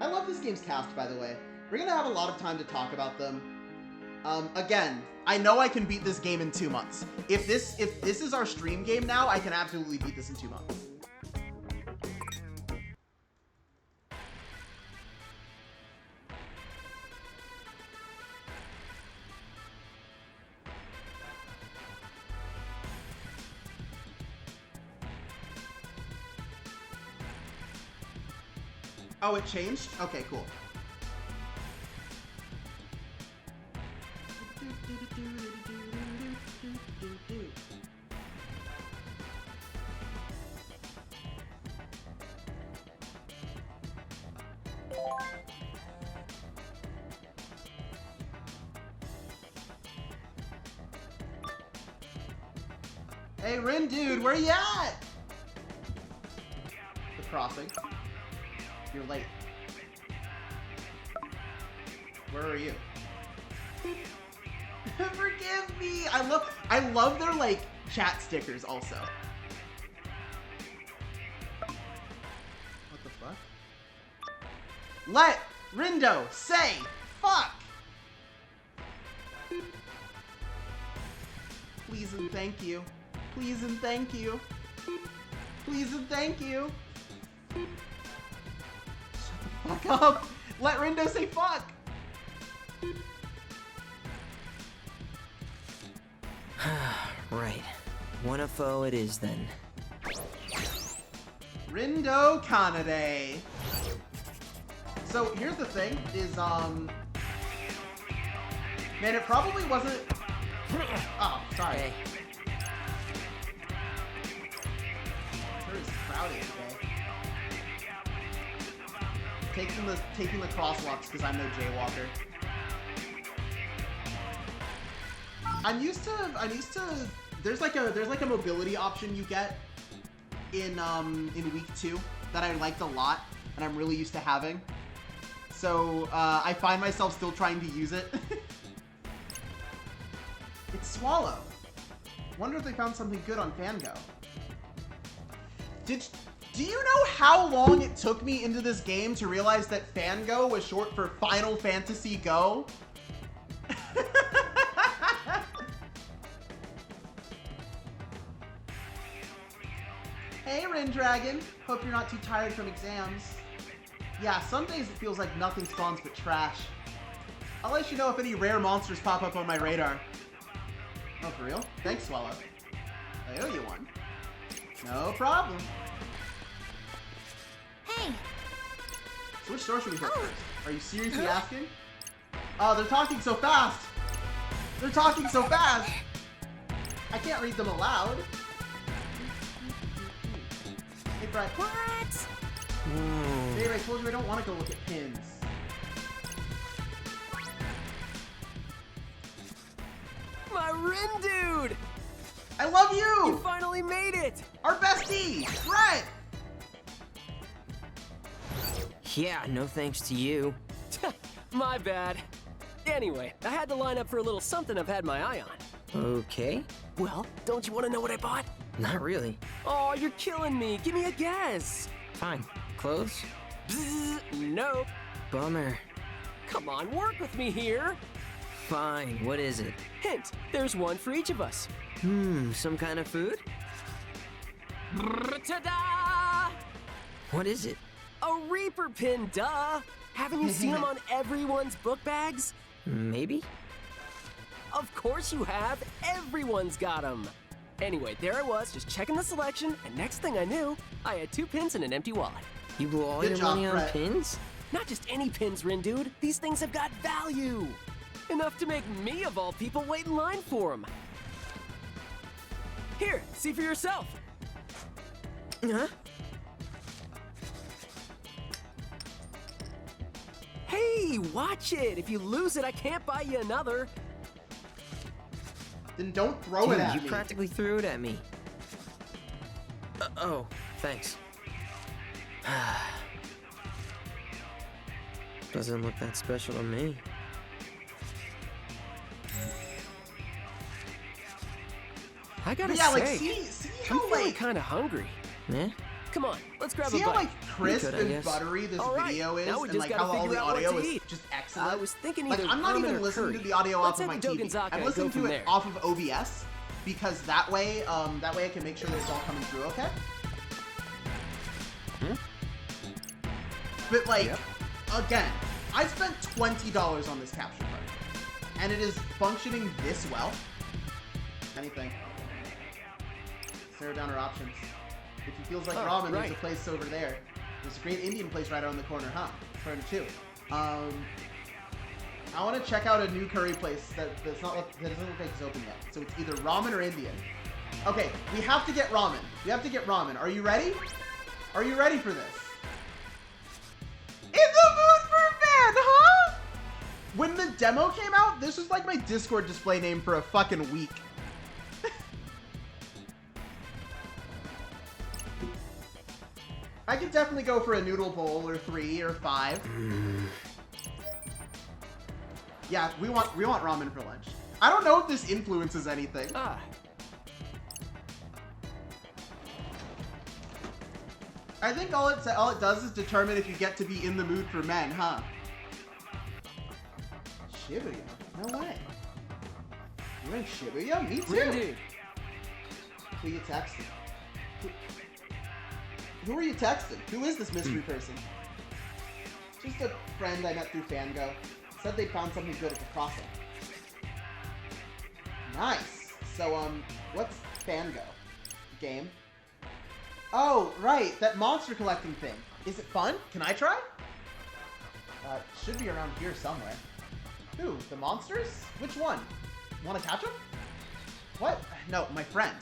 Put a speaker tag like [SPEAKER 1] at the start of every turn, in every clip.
[SPEAKER 1] I love this game's cast, by the way. We're gonna have a lot of time to talk about them. Again, I know I can beat this game in 2 months. If this is our stream game now, I can absolutely beat this in 2 months. Oh, it changed? Okay, cool. Hey, Rin dude, where you at? The crossing. You're late. Where are you? Forgive me. I love their like chat stickers also. What the fuck? Let Rindo say fuck. Please and thank you. Please and thank you. Please and thank you. Shut the fuck up. Let Rindo say fuck.
[SPEAKER 2] Right. 1FO it is then.
[SPEAKER 1] Rindo Kanade. So here's the thing, is man, it probably wasn't. Oh, sorry.
[SPEAKER 2] Hey.
[SPEAKER 1] Sure is crowded today. Taking the crosswalks because I'm no jaywalker. I'm used to there's like a mobility option you get in week 2 that I liked a lot and I'm really used to having. So I find myself still trying to use it. It's Swallow. Wonder if they found something good on Fango. Do you know how long it took me into this game to realize that Fango was short for Final Fantasy Go? Hey, Dragon. Hope you're not too tired from exams. Yeah, some days it feels like nothing spawns but trash. I'll let you know if any rare monsters pop up on my radar. Oh, for real? Thanks, Swallow. I owe you one. No problem.
[SPEAKER 3] Hey!
[SPEAKER 1] So which store should we hit first? Are you seriously asking? Oh, they're talking so fast! They're talking so fast! I can't read them aloud. Hey, Brett.
[SPEAKER 3] What?
[SPEAKER 1] Dave, I told you I don't want to go look at pins.
[SPEAKER 4] My Rin dude!
[SPEAKER 1] I love
[SPEAKER 4] You
[SPEAKER 1] you!
[SPEAKER 4] finally made it!
[SPEAKER 1] Our bestie! Brett!
[SPEAKER 2] Yeah, no thanks to you.
[SPEAKER 4] My bad. Anyway, I had to line up for a little something I've had my eye on.
[SPEAKER 2] Okay.
[SPEAKER 4] Well, don't you want to know what I bought?
[SPEAKER 2] Not really.
[SPEAKER 4] Oh, you're killing me. Give me a guess.
[SPEAKER 2] Fine. Clothes?
[SPEAKER 4] Bzz, nope.
[SPEAKER 2] Bummer.
[SPEAKER 4] Come on, work with me here.
[SPEAKER 2] Fine. What is it?
[SPEAKER 4] Hint, there's one for each of us.
[SPEAKER 2] Some kind of food?
[SPEAKER 4] Ta-da!
[SPEAKER 2] What is it?
[SPEAKER 4] A Reaper pin, duh! Haven't you seen them on everyone's book bags?
[SPEAKER 2] Maybe?
[SPEAKER 4] Of course you have. Everyone's got them. Anyway, there I was, just checking the selection, and next thing I knew, I had 2 pins and an empty wallet.
[SPEAKER 2] You blew all
[SPEAKER 1] Good
[SPEAKER 2] your
[SPEAKER 1] job,
[SPEAKER 2] money on
[SPEAKER 1] Brett.
[SPEAKER 2] pins?
[SPEAKER 4] Not just any pins, Rin dude. These things have got value. Enough to make me, of all people, wait in line for them. Here, see for yourself.
[SPEAKER 2] Huh?
[SPEAKER 4] Hey, watch it. If you lose it, I can't buy you another.
[SPEAKER 1] Then don't throw it
[SPEAKER 2] Dude,
[SPEAKER 1] at
[SPEAKER 2] you
[SPEAKER 1] me.
[SPEAKER 2] practically threw it at me. Oh, thanks. Doesn't look that special to me.
[SPEAKER 4] I gotta
[SPEAKER 1] Yeah,
[SPEAKER 4] say,
[SPEAKER 1] like, see
[SPEAKER 4] I'm
[SPEAKER 1] how,
[SPEAKER 4] feeling
[SPEAKER 1] like,
[SPEAKER 4] kind of hungry.
[SPEAKER 2] Yeah?
[SPEAKER 4] Come on, let's Let's grab
[SPEAKER 1] See
[SPEAKER 4] a
[SPEAKER 1] how
[SPEAKER 4] bite.
[SPEAKER 1] like crisp
[SPEAKER 2] could, I
[SPEAKER 1] and
[SPEAKER 2] guess.
[SPEAKER 1] buttery this
[SPEAKER 4] All right,
[SPEAKER 1] video is,
[SPEAKER 4] now we
[SPEAKER 1] and
[SPEAKER 4] just
[SPEAKER 1] like
[SPEAKER 4] gotta
[SPEAKER 1] how all
[SPEAKER 4] figure
[SPEAKER 1] the
[SPEAKER 4] out what
[SPEAKER 1] audio
[SPEAKER 4] to
[SPEAKER 1] is
[SPEAKER 4] eat.
[SPEAKER 1] just excellent.
[SPEAKER 4] I was thinking
[SPEAKER 1] Like
[SPEAKER 4] either
[SPEAKER 1] I'm not
[SPEAKER 4] ramen
[SPEAKER 1] even
[SPEAKER 4] or
[SPEAKER 1] listening
[SPEAKER 4] curry.
[SPEAKER 1] to the audio
[SPEAKER 4] Let's
[SPEAKER 1] off of
[SPEAKER 4] have
[SPEAKER 1] my
[SPEAKER 4] the
[SPEAKER 1] TV.
[SPEAKER 4] Dogenzaka
[SPEAKER 1] I'm
[SPEAKER 4] and
[SPEAKER 1] listening
[SPEAKER 4] go
[SPEAKER 1] to
[SPEAKER 4] from
[SPEAKER 1] it
[SPEAKER 4] there.
[SPEAKER 1] off of OBS because that way I can make sure that it's all coming through okay. But like, again, I spent $20 on this capture card, and it is functioning this well. Anything. Narrow down our options. If he feels like
[SPEAKER 4] Oh,
[SPEAKER 1] ramen, there's
[SPEAKER 4] right.
[SPEAKER 1] a place over there. There's a great Indian place right around the corner, huh? Corner 2. I want to check out a new curry place that doesn't look like it's open yet. So it's either ramen or Indian. Okay, we have to get ramen. We have to get ramen. Are you ready? Are you ready for this? In the mood for men, huh? When the demo came out, this was like my Discord display name for a fucking week. I could definitely go for a noodle bowl or 3 or 5. Yeah, we want ramen for lunch. I don't know if this influences anything.
[SPEAKER 4] Ah,
[SPEAKER 1] I think all it does is determine if you get to be in the mood for men, huh? Shibuya? No way. You're in Shibuya? Me too.
[SPEAKER 4] Rindu.
[SPEAKER 1] Who you texting? Who are you texting? Who is this mystery person? Just a friend I met through Fango. Said they found something good at the crossing. Nice. So, what's Fango? Game? Oh, right. That monster collecting thing. Is it fun? Can I try? Should be around here somewhere. Who? The monsters? Which one? Want to catch them? What? No, my friend.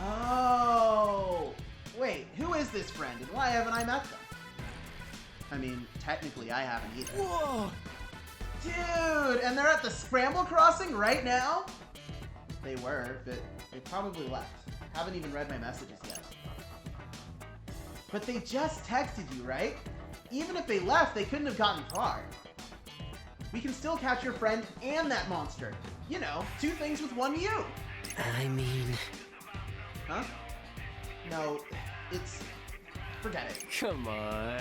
[SPEAKER 1] Oh. Wait, who is this friend and why haven't I met them? I mean, technically I haven't either.
[SPEAKER 4] Whoa!
[SPEAKER 1] Dude, and they're at the Scramble Crossing right now? They were, but they probably left. Haven't even read my messages yet. But they just texted you, right? Even if they left, they couldn't have gotten far. We can still catch your friend and that monster. You know, 2 things with 1 you.
[SPEAKER 2] I mean,
[SPEAKER 1] Huh? No, it's... Forget it.
[SPEAKER 4] Come on.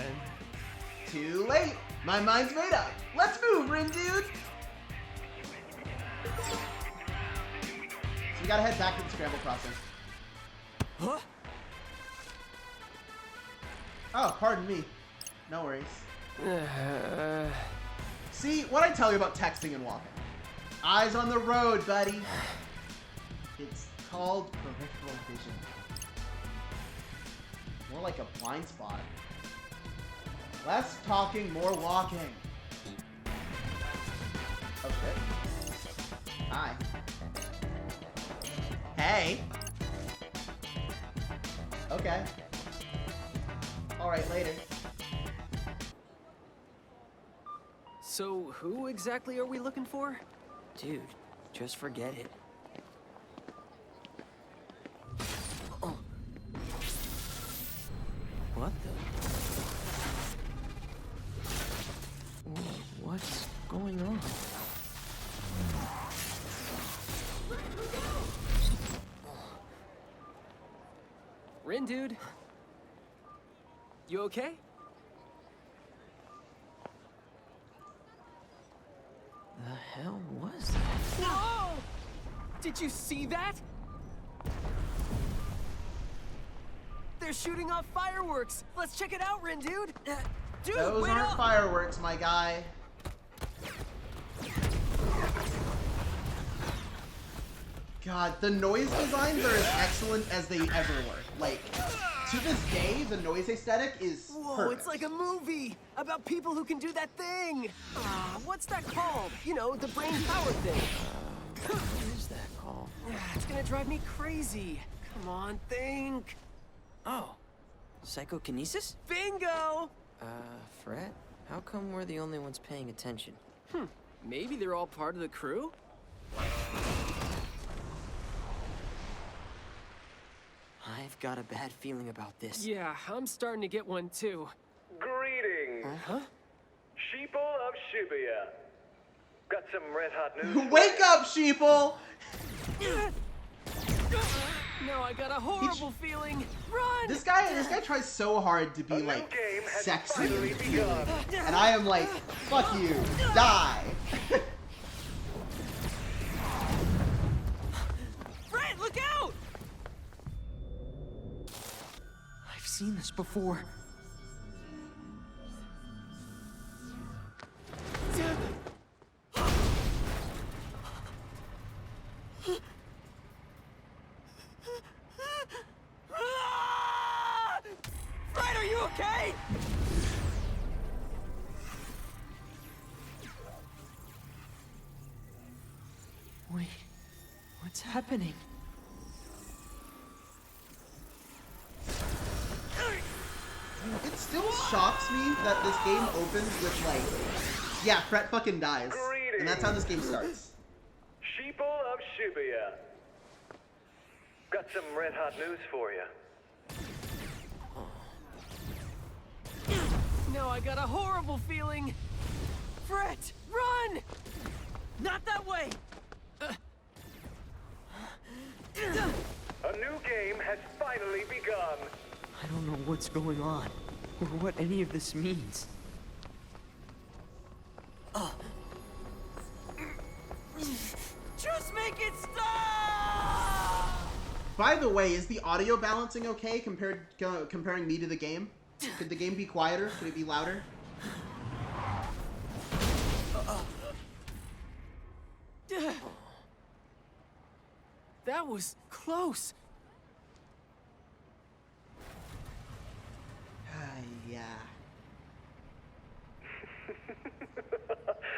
[SPEAKER 1] Too late. My mind's made up. Let's move, Rin dude. So we gotta head back to the Scramble Crossing.
[SPEAKER 4] Huh?
[SPEAKER 1] Oh, pardon me. No worries. See, what I tell you about texting and walking. Eyes on the road, buddy. It's called peripheral vision. More like a blind spot. Less talking, more walking. Oh shit. Hi. Hey. Okay. Alright, later.
[SPEAKER 4] So, who exactly are we looking for?
[SPEAKER 2] dude, just forget it. Oh. What the? Whoa, what's going on?
[SPEAKER 4] Rin, dude. You okay?
[SPEAKER 2] The hell was that?
[SPEAKER 4] Whoa! Did you see that? They're shooting off fireworks. Let's check it out, Rin, dude. Dude,
[SPEAKER 1] Those
[SPEAKER 4] wait
[SPEAKER 1] aren't
[SPEAKER 4] up!
[SPEAKER 1] fireworks, my guy. God, the noise designs are as excellent as they ever were. Like, to this day, the noise aesthetic is
[SPEAKER 4] Whoa,
[SPEAKER 1] perfect.
[SPEAKER 4] it's like a movie about people who can do that thing. What's that called? You know, the brain power thing.
[SPEAKER 2] What is that called?
[SPEAKER 4] It's gonna drive me crazy. Come on, think.
[SPEAKER 2] Oh, psychokinesis?
[SPEAKER 4] Bingo!
[SPEAKER 2] Fred? How come we're the only ones paying attention?
[SPEAKER 4] Maybe they're all part of the crew?
[SPEAKER 2] I've got a bad feeling about this.
[SPEAKER 4] Yeah, I'm starting to get one too.
[SPEAKER 3] Greetings,
[SPEAKER 4] Huh?
[SPEAKER 3] sheeple of Shibuya. Got some red hot news. for
[SPEAKER 1] Wake
[SPEAKER 3] you.
[SPEAKER 1] up, sheeple!
[SPEAKER 4] No, I got a horrible feeling. Run!
[SPEAKER 1] This guy tries so hard to be
[SPEAKER 3] A new
[SPEAKER 1] like
[SPEAKER 3] game has
[SPEAKER 1] sexy
[SPEAKER 3] finally
[SPEAKER 1] and cute,
[SPEAKER 3] begun.
[SPEAKER 1] and I am like, fuck you, die.
[SPEAKER 4] Fred, look out!
[SPEAKER 2] I've seen this before.
[SPEAKER 4] Fred, are you okay?
[SPEAKER 2] Wait, what's happening?
[SPEAKER 1] It still shocks me that this game opens with like, yeah, Fret fucking dies, and that's how this game starts.
[SPEAKER 3] Sheeple of Shibuya. Got some red hot news for you.
[SPEAKER 4] No, I got a horrible feeling. Fred, run! Not that way!
[SPEAKER 3] A new game has finally begun.
[SPEAKER 2] I don't know what's going on, or what any of this means.
[SPEAKER 4] Just make it stop!
[SPEAKER 1] By the way, is the audio balancing okay comparing me to the game? Could the game be quieter? Could it be louder?
[SPEAKER 4] That was close.
[SPEAKER 1] Yeah.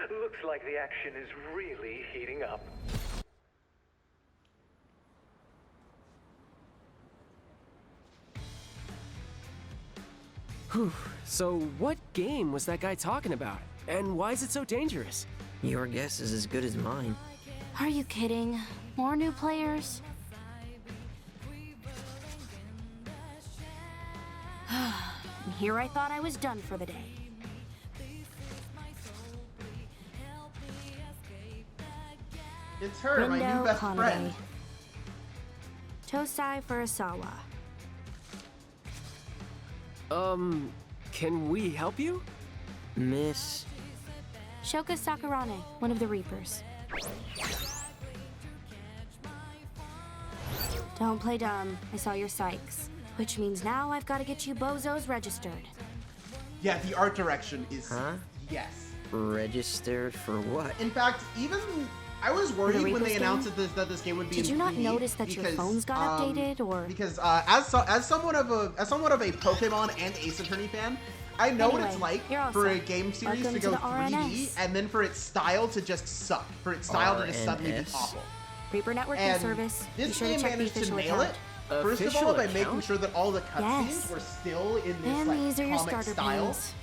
[SPEAKER 3] Looks like the action is really heating up.
[SPEAKER 4] Whew. So, what game was that guy talking about? And why is it so dangerous?
[SPEAKER 2] Your guess is as good as mine.
[SPEAKER 5] Are you kidding? More new players? And here I thought I was done for the day.
[SPEAKER 1] It's her, my new
[SPEAKER 5] Rindo
[SPEAKER 1] best
[SPEAKER 5] Kanade.
[SPEAKER 1] friend.
[SPEAKER 5] Tosai Furusawa.
[SPEAKER 4] Can we help you?
[SPEAKER 2] Miss...
[SPEAKER 5] Shoka Sakurane, one of the Reapers. Don't play dumb. I saw your psychs. Which means now I've got to get you bozos registered.
[SPEAKER 1] Yeah, the art direction is
[SPEAKER 2] Huh?
[SPEAKER 1] yes.
[SPEAKER 2] Registered for what?
[SPEAKER 1] In fact, even I was worried when
[SPEAKER 5] Reapers
[SPEAKER 1] they announced
[SPEAKER 5] game?
[SPEAKER 1] that this game would be.
[SPEAKER 5] Did
[SPEAKER 1] in
[SPEAKER 5] you not
[SPEAKER 1] 3D
[SPEAKER 5] notice that your
[SPEAKER 1] because,
[SPEAKER 5] phones got updated, or-
[SPEAKER 1] Because as somewhat of a Pokemon and Ace Attorney fan, I know what it's
[SPEAKER 5] Anyway,
[SPEAKER 1] like
[SPEAKER 5] you're all
[SPEAKER 1] for a
[SPEAKER 5] set.
[SPEAKER 1] game series
[SPEAKER 5] Welcome
[SPEAKER 1] to go
[SPEAKER 5] to the
[SPEAKER 1] 3D
[SPEAKER 5] RNS.
[SPEAKER 1] and then for its style to just suck, for its style to just suddenly be
[SPEAKER 2] RNS?
[SPEAKER 1] awful.
[SPEAKER 5] Reaper Networking
[SPEAKER 1] And
[SPEAKER 5] Service. Be
[SPEAKER 1] this
[SPEAKER 5] sure to
[SPEAKER 1] game
[SPEAKER 5] check the
[SPEAKER 1] managed to
[SPEAKER 5] official
[SPEAKER 1] nail it.
[SPEAKER 5] account.
[SPEAKER 1] First of
[SPEAKER 4] Official
[SPEAKER 1] all, by making
[SPEAKER 4] account?
[SPEAKER 1] sure that all the cutscenes
[SPEAKER 5] Yes.
[SPEAKER 1] were still in this
[SPEAKER 5] And
[SPEAKER 1] like
[SPEAKER 5] these are your
[SPEAKER 1] comic
[SPEAKER 5] starter
[SPEAKER 1] style,
[SPEAKER 5] panes.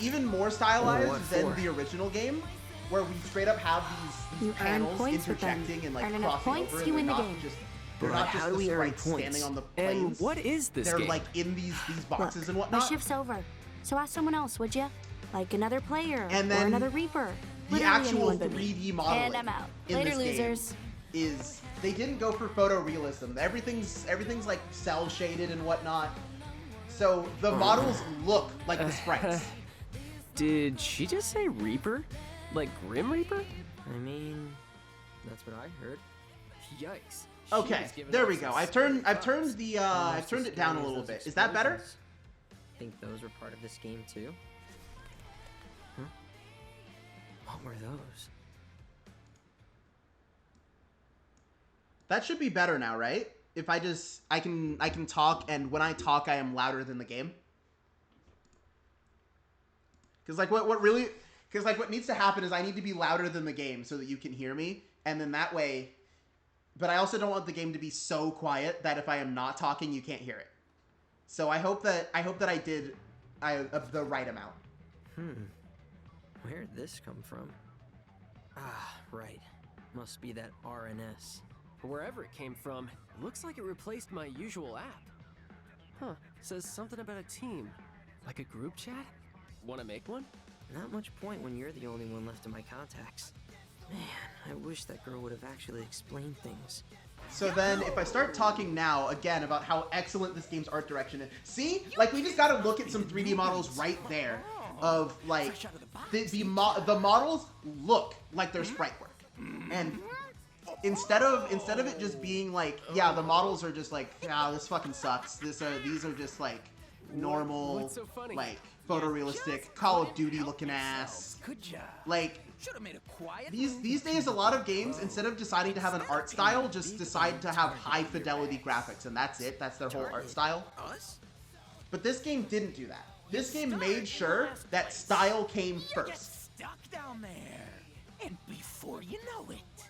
[SPEAKER 1] even more stylized
[SPEAKER 2] What
[SPEAKER 1] than
[SPEAKER 2] for?
[SPEAKER 1] the original game, where we straight up have these
[SPEAKER 5] You earn
[SPEAKER 1] panels
[SPEAKER 5] points with them.
[SPEAKER 1] interjecting and like
[SPEAKER 5] Earn enough
[SPEAKER 1] crossing
[SPEAKER 5] points,
[SPEAKER 1] over,
[SPEAKER 5] you
[SPEAKER 1] and
[SPEAKER 5] win
[SPEAKER 1] they're
[SPEAKER 5] the
[SPEAKER 1] not
[SPEAKER 5] game.
[SPEAKER 1] just they're
[SPEAKER 2] But
[SPEAKER 1] not
[SPEAKER 2] how
[SPEAKER 1] just
[SPEAKER 2] do
[SPEAKER 1] the
[SPEAKER 2] we earn
[SPEAKER 1] sprites
[SPEAKER 2] points?
[SPEAKER 1] standing on the
[SPEAKER 4] And
[SPEAKER 1] planes.
[SPEAKER 4] what is this
[SPEAKER 1] They're
[SPEAKER 4] game?
[SPEAKER 1] like in these boxes
[SPEAKER 5] Look,
[SPEAKER 1] and
[SPEAKER 5] my
[SPEAKER 1] whatnot.
[SPEAKER 5] shift's over. So ask someone else, would you? Like another player
[SPEAKER 1] And
[SPEAKER 5] or
[SPEAKER 1] then
[SPEAKER 5] another Reaper.
[SPEAKER 1] The
[SPEAKER 5] Literally
[SPEAKER 1] actual
[SPEAKER 5] anyone but me.
[SPEAKER 1] 3D modeling
[SPEAKER 5] And I'm out.
[SPEAKER 1] in
[SPEAKER 5] Later,
[SPEAKER 1] this game
[SPEAKER 5] losers.
[SPEAKER 1] is they didn't go for photorealism. Everything's like cell shaded and whatnot. So the models look like the sprites.
[SPEAKER 4] Did she just say Reaper? Like Grim Reaper?
[SPEAKER 2] I mean, that's what I heard.
[SPEAKER 4] Yikes. She
[SPEAKER 1] Okay,
[SPEAKER 4] was giving
[SPEAKER 1] there
[SPEAKER 4] us
[SPEAKER 1] we
[SPEAKER 4] some
[SPEAKER 1] go. I've
[SPEAKER 4] scary
[SPEAKER 1] turned
[SPEAKER 4] vibes.
[SPEAKER 1] the
[SPEAKER 2] Almost
[SPEAKER 1] I've turned
[SPEAKER 2] as
[SPEAKER 1] it down a
[SPEAKER 2] scary as
[SPEAKER 1] little
[SPEAKER 2] those
[SPEAKER 1] bit. Is that better?
[SPEAKER 2] explosions. Think those were part of this game too? Huh? What were those?
[SPEAKER 1] That should be better now, right? If I can talk, and when I talk I am louder than the game. Cuz like what needs to happen is I need to be louder than the game so that you can hear me, and then that way, but I also don't want the game to be so quiet that if I am not talking you can't hear it. So I hope that I did the right amount.
[SPEAKER 2] Where'd this come from? Ah, right. Must be that RNS.
[SPEAKER 4] Wherever it came from, it looks like it replaced my usual app. Huh, says something about a team. Like a group chat? Wanna make one?
[SPEAKER 2] Not much point when you're the only one left in my contacts. Man, I wish that girl would have actually explained things.
[SPEAKER 1] So then, if I start talking now, again, about how excellent this game's art direction is. See? Like, we just gotta look at some 3D models right there of, like, the models look like they're sprite work. And instead of it just being like, yeah, the models are just like, yeah, this fucking sucks. These are just, like, normal,
[SPEAKER 4] What's so funny?
[SPEAKER 1] like, photorealistic, Call of Duty looking ass.
[SPEAKER 6] Good job.
[SPEAKER 1] Like,
[SPEAKER 6] Should have made a quiet.
[SPEAKER 1] these days, a lot of games, instead of deciding to have an art style, just decide to have high fidelity graphics, and that's it. That's their whole art style.
[SPEAKER 6] Us?
[SPEAKER 1] But this game didn't do that. This game made sure that style came
[SPEAKER 6] You get
[SPEAKER 1] first.
[SPEAKER 6] stuck down there, and before you know it,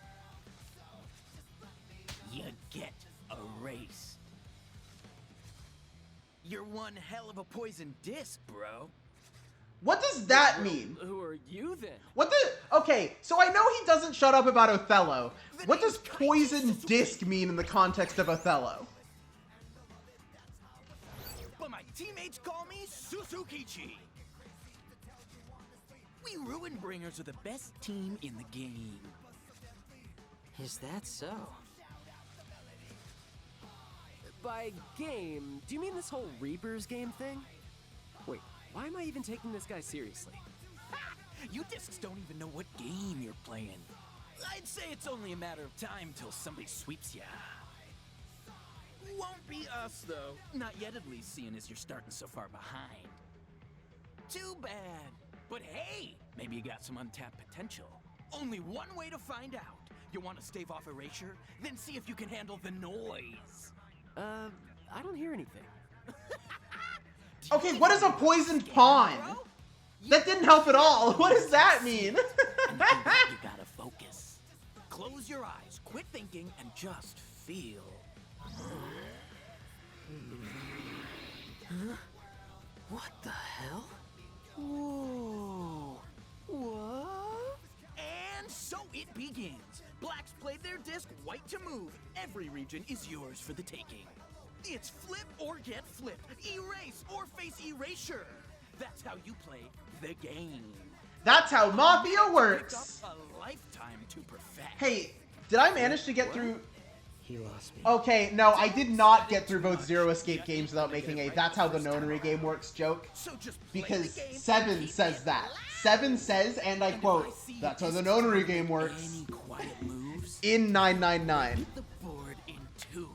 [SPEAKER 6] you get erased. You're one hell of a poison disc, bro.
[SPEAKER 1] What does that mean?
[SPEAKER 4] Who are you then?
[SPEAKER 1] What the? Okay, so I know he doesn't shut up about Othello. What does poison disc mean in the context of Othello?
[SPEAKER 6] But my teammates call me Suzukichi. We Ruin Bringers are the best team in the game.
[SPEAKER 2] Is that so?
[SPEAKER 4] By game, do you mean this whole Reapers game thing? Wait, why am I even taking this guy seriously?
[SPEAKER 6] Ha! You discs don't even know what game you're playing. I'd say it's only a matter of time till somebody sweeps ya. Won't be us, though. Not yet, at least, seeing as you're starting so far behind. Too bad. But hey, maybe you got some untapped potential. Only one way to find out. You want to stave off erasure? Then see if you can handle the noise.
[SPEAKER 4] I don't hear anything.
[SPEAKER 1] Okay, what is a poisoned pawn? That didn't help at all. What does that mean?
[SPEAKER 6] And for that, you gotta focus. Close your eyes, quit thinking, and just feel.
[SPEAKER 2] What the hell?
[SPEAKER 6] Whoa. What? And so it begins. Blacks played their disc white to move. Every region is yours for the taking. It's flip or get flipped, erase or face erasure. That's how you play the game.
[SPEAKER 1] That's how Mafia
[SPEAKER 6] Pick up
[SPEAKER 1] works.
[SPEAKER 6] a lifetime to perfect.
[SPEAKER 1] Hey, did I manage to get through?
[SPEAKER 2] He lost me.
[SPEAKER 1] Okay, no, I did not get through both Zero Escape games without making a "that's how the nonary game works" joke.
[SPEAKER 6] So just play
[SPEAKER 1] Because
[SPEAKER 6] the game,
[SPEAKER 1] 7
[SPEAKER 6] keep
[SPEAKER 1] says
[SPEAKER 6] it
[SPEAKER 1] that.
[SPEAKER 6] loud.
[SPEAKER 1] 7 says, and I
[SPEAKER 6] And if
[SPEAKER 1] quote,
[SPEAKER 6] see
[SPEAKER 1] "That's how the
[SPEAKER 6] discs
[SPEAKER 1] nonary
[SPEAKER 6] with
[SPEAKER 1] game works."
[SPEAKER 6] Any quiet moves,
[SPEAKER 1] In 999.
[SPEAKER 6] the board in two.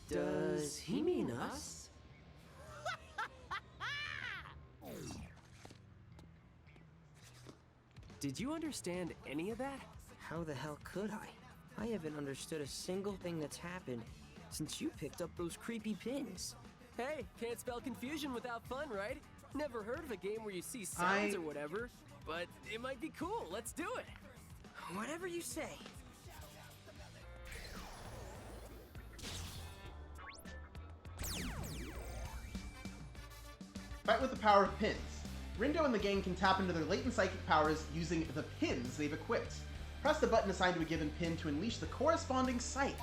[SPEAKER 2] Does he mean us?
[SPEAKER 4] Did you understand any of that?
[SPEAKER 2] How the hell could I? I haven't understood a single thing that's happened since you picked up those creepy pins.
[SPEAKER 4] Hey, can't spell confusion without fun, right? Never heard of a game where you see sounds or whatever, but it might be cool. Let's do it.
[SPEAKER 2] Whatever you say.
[SPEAKER 1] Fight with the power of pins. Rindo and the gang can tap into their latent psychic powers using the pins they've equipped. Press the button assigned to a given pin to unleash the corresponding psych.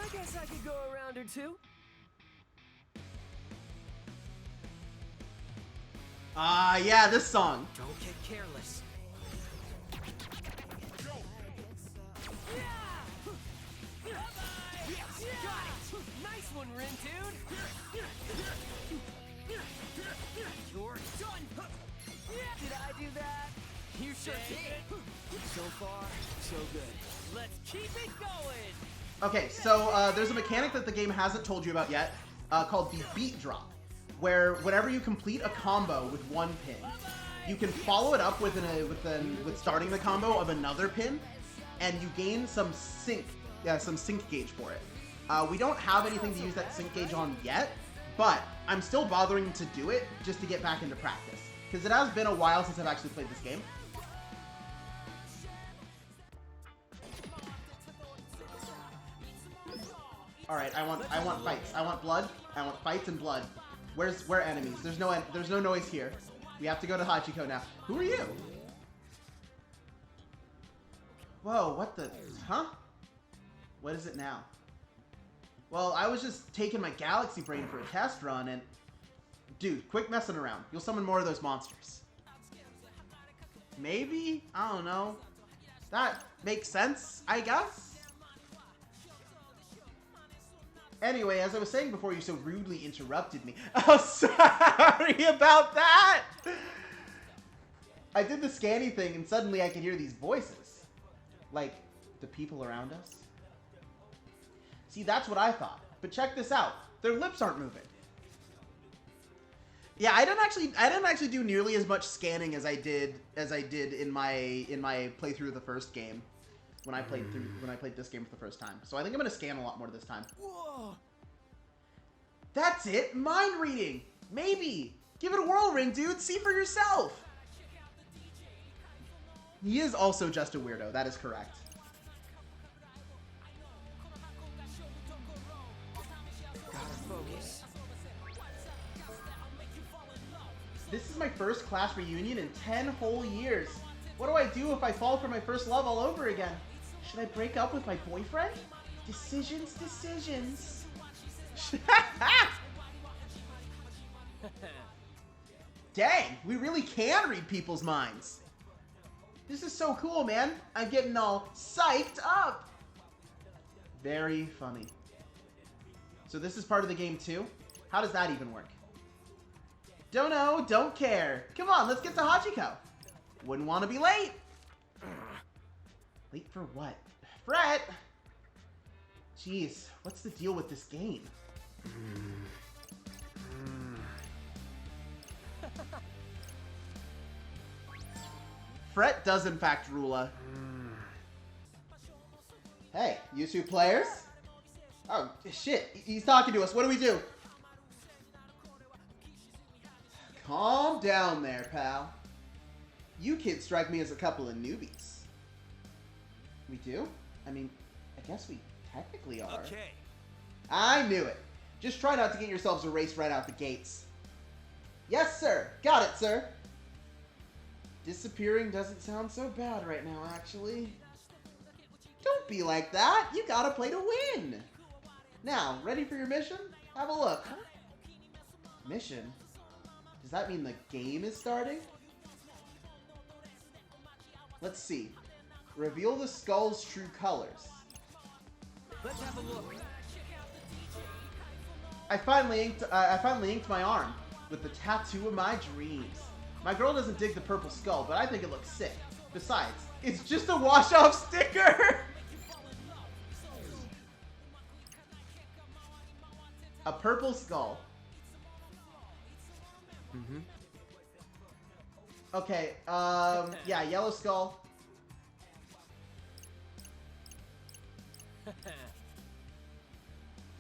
[SPEAKER 4] I guess I could go a round or two.
[SPEAKER 1] Ah, yeah, this song.
[SPEAKER 2] Don't get careless.
[SPEAKER 4] Got it! Nice one, Rin, dude! You're done! Did I do that? You sure did! So far, so good. Let's keep it going!
[SPEAKER 1] Okay, so there's a mechanic that the game hasn't told you about yet, called the beat drop, where whenever you complete a combo with one pin, you can follow it up with starting the combo of another pin, and you gain some sync gauge for it. We don't have anything to use that sync gauge on yet, but I'm still bothering to do it just to get back into practice, because it has been a while since I've actually played this game. All right, I want fights. I want blood. I want fights and blood. Where enemies? There's no noise here. We have to go to Hachiko now. Who are you? Whoa, what the? Huh? What is it now? Well, I was just taking my Galaxy Brain for a test run and... Dude, quit messing around. You'll summon more of those monsters. Maybe? I don't know. That makes sense, I guess. Anyway, as I was saying before you so rudely interrupted me. Oh, sorry about that! I did the scanny thing and suddenly I could hear these voices. Like, the people around us. See, that's what I thought. But check this out. Their lips aren't moving. Yeah, I didn't actually do nearly as much scanning as I did in my playthrough of the first game. When I played this game for the first time. So I think I'm gonna scan a lot more this time.
[SPEAKER 6] Whoa.
[SPEAKER 1] That's it! Mind reading! Maybe! Give it a whirl, Ring Dude! See for yourself! He is also just a weirdo, that is correct.
[SPEAKER 2] Gotta focus.
[SPEAKER 1] This is my first class reunion in 10 whole years. What do I do if I fall for my first love all over again? Should I break up with my boyfriend? Decisions, decisions. Dang, we really can read people's minds. This is so cool, man. I'm getting all psyched up. Very funny. So this is part of the game too? How does that even work? Don't know, don't care. Come on, let's get to Hachiko. Wouldn't want to be late. Late for what? Fret! Jeez, what's the deal with this game? Fret does in fact rule. Hey, you two players? Oh, shit, he's talking to us. What do we do? Calm down there, pal. You kids strike me as a couple of newbies. We do? I mean, I guess we technically are.
[SPEAKER 6] Okay.
[SPEAKER 1] I knew it. Just try not to get yourselves erased right out the gates. Yes, sir. Got it, sir. Disappearing doesn't sound so bad right now, actually. Don't be like that. You gotta play to win. Now, ready for your mission? Have a look. Mission? Does that mean the game is starting? Let's see. Reveal the skull's true colors.
[SPEAKER 4] Let's have a look.
[SPEAKER 1] I finally inked my arm with the tattoo of my dreams. My girl doesn't dig the purple skull, but I think it looks sick. Besides, it's just a wash-off sticker! A purple skull.
[SPEAKER 2] Mm-hmm.
[SPEAKER 1] Okay, yeah, yellow skull.